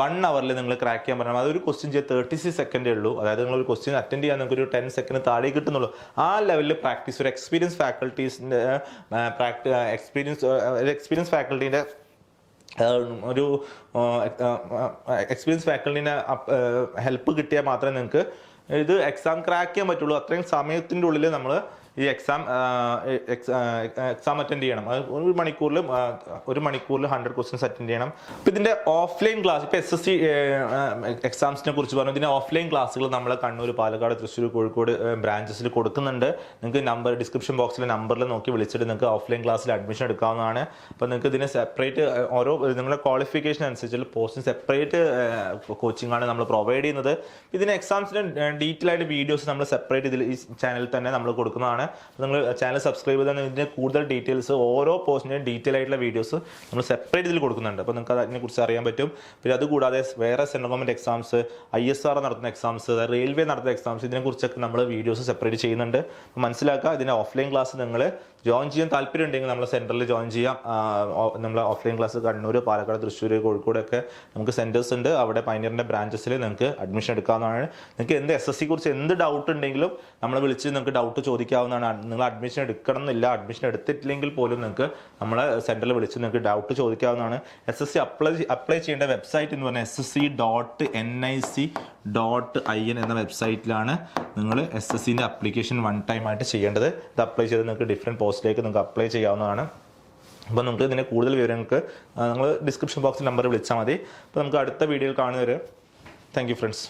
1 hour നിങ്ങൾ ക്രാക്ക് ചെയ്യാൻ പറഞ്ഞാൽ അതൊരു ക്വസ്റ്റ്യൻ ചെയ്യാൻ 36 സെക്കൻഡേ ഉള്ളൂ. അതായത് നിങ്ങൾ ഒരു ക്വസ്റ്റ്യൻ അറ്റൻഡ് ചെയ്യാൻ നിങ്ങൾക്ക് ഒരു 10 സെക്കൻഡ് താഴെ കിട്ടുന്നുള്ളൂ. ആ ലെവലിൽ പ്രാക്ടീസ് ഒരു എക്സ്പീരിയൻസ് ഫാക്കൽറ്റീസിൻ്റെ എക്സ്പീരിയൻസ് ഫാക്കൽറ്റീൻ്റെ ഒരു എക്സ്പീരിയൻസ് ഫാക്കൽറ്റീനെ ഹെൽപ്പ് കിട്ടിയാൽ മാത്രമേ നിങ്ങൾക്ക് ഇത് എക്സാം ക്രാക്ക് ചെയ്യാൻ പറ്റുള്ളൂ. അത്രയും സമയത്തിൻ്റെ ഉള്ളിൽ നമ്മൾ ഈ എക്സാം അറ്റൻഡ് ചെയ്യണം. ഒരു മണിക്കൂറിൽ 100 ക്വസ്റ്റ്യൻസ് അറ്റൻഡ് ചെയ്യണം. അപ്പോൾ ഇതിൻ്റെ ഓഫ്ലൈൻ ക്ലാസ് ഇപ്പോൾ SSC എക്സാംസിനെ കുറിച്ച് പറഞ്ഞു. ഇതിൻ്റെ ഓഫ്ലൈൻ ക്ലാസ്സുകൾ നമ്മൾ കണ്ണൂർ, പാലക്കാട്, തൃശ്ശൂർ, കോഴിക്കോട് ബ്രാഞ്ചസിൽ കൊടുക്കുന്നുണ്ട്. നിങ്ങൾക്ക് ഡിസ്ക്രിപ്ഷൻ ബോക്സിലെ നമ്പറിൽ നോക്കി വിളിച്ചിട്ട് നിങ്ങൾക്ക് ഓഫ്ലൈൻ ക്ലാസ്സിൽ അഡ്മിഷൻ എടുക്കാവുന്നതാണ്. അപ്പോൾ നിങ്ങൾക്ക് ഇതിന് സെപ്പറേറ്റ് ഓരോ നിങ്ങളുടെ ക്വാളിഫിക്കേഷൻ അനുസരിച്ചുള്ള പോസ്റ്റിന് സെപ്പറേറ്റ് കോച്ചിങ് ആണ് നമ്മൾ പ്രൊവൈഡ് ചെയ്യുന്നത്. ഇതിന് എക്സാംസിന് ഡീറ്റെയിൽ ആയിട്ട് വീഡിയോസ് നമ്മൾ സെപ്പറേറ്റ് ഇതിൽ ഈ ചാനലിൽ തന്നെ നമ്മൾ കൊടുക്കുന്നതാണ്. നിങ്ങൾ ചാനൽ സബ്സ്ക്രൈബ് ചെയ്താൽ ഇതിൻ്റെ കൂടുതൽ ഡീറ്റെയിൽസ് ഓരോ പോസ്റ്റിൻ്റെയും ഡീറ്റെയിൽ ആയിട്ടുള്ള വീഡിയോസ് നമ്മൾ സെപ്പറേറ്റ് ഇതിൽ കൊടുക്കുന്നുണ്ട്. അപ്പോൾ നിങ്ങൾക്ക് അതിനെക്കുറിച്ച് അറിയാൻ പറ്റും. പിന്നെ അതുകൂടാതെ വേറെ സെൻട്രൽ ഗവൺമെൻറ് എക്സാംസ്, ISR നടത്തുന്ന എക്സാംസ്, റെയിൽവേ നടത്തുന്ന എക്സാംസ്, ഇതിനെക്കുറിച്ചൊക്കെ നമ്മൾ വീഡിയോസ് സെപ്പറേറ്റ് ചെയ്യുന്നുണ്ട്. അപ്പോൾ മനസ്സിലാക്കുക, ഇതിൻ്റെ ഓഫ്ലൈൻ ക്ലാസ് നിങ്ങൾ ജോയിൻ ചെയ്യാൻ താല്പര്യം ഉണ്ടെങ്കിൽ നമ്മൾ സെൻറ്ററിൽ ജോയിൻ ചെയ്യാം. നമ്മൾ ഓഫ്ലൈൻ ക്ലാസ് കണ്ണൂർ, പാലക്കാട്, തൃശ്ശൂർ, കോഴിക്കോടൊക്കെ നമുക്ക് സെൻറ്റേഴ്സ് ഉണ്ട്. അവിടെ പൈനിയറിൻ്റെ ബ്രാഞ്ചസിൽ നിങ്ങൾക്ക് അഡ്മിഷൻ എടുക്കാവുന്നതാണ്. നിങ്ങൾക്ക് എന്ത് SSC കുറിച്ച് എന്ത് ഡൗട്ട് ഉണ്ടെങ്കിലും നമ്മളെ വിളിച്ച് നിങ്ങൾക്ക് ഡൗട്ട് ചോദിക്കാവുന്നതാണ്. നിങ്ങൾ അഡ്മിഷൻ എടുക്കണം എന്നില്ല, അഡ്മിഷൻ എടുത്തിട്ടില്ലെങ്കിൽ പോലും നിങ്ങൾക്ക് നമ്മളെ സെൻറ്ററിൽ വിളിച്ച് നിങ്ങൾക്ക് ഡൗട്ട് ചോദിക്കാവുന്നതാണ്. SSC അപ്ലൈ ചെയ്യേണ്ട വെബ്സൈറ്റ് എന്ന് പറഞ്ഞാൽ ssc.nic.in എന്ന വെബ്സൈറ്റിലാണ് നിങ്ങൾ SSCൻ്റെ അപ്ലിക്കേഷൻ 1 ടൈം ആയിട്ട് ചെയ്യേണ്ടത്. ഇത് അപ്ലൈ ചെയ്ത് നിങ്ങൾക്ക് ഡിഫറെൻറ്റ് പോസ്റ്റിലേക്ക് നിങ്ങൾക്ക് അപ്ലൈ ചെയ്യാവുന്നതാണ്. അപ്പോൾ നമുക്ക് ഇതിൻ്റെ കൂടുതൽ വിവരങ്ങൾക്ക് നിങ്ങൾ ഡിസ്ക്രിപ്ഷൻ ബോക്സിൽ നമ്പർ വിളിച്ചാൽ മതി. അപ്പോൾ നമുക്ക് അടുത്ത വീഡിയോയിൽ കാണുന്നവരെ താങ്ക് യു ഫ്രണ്ട്സ്.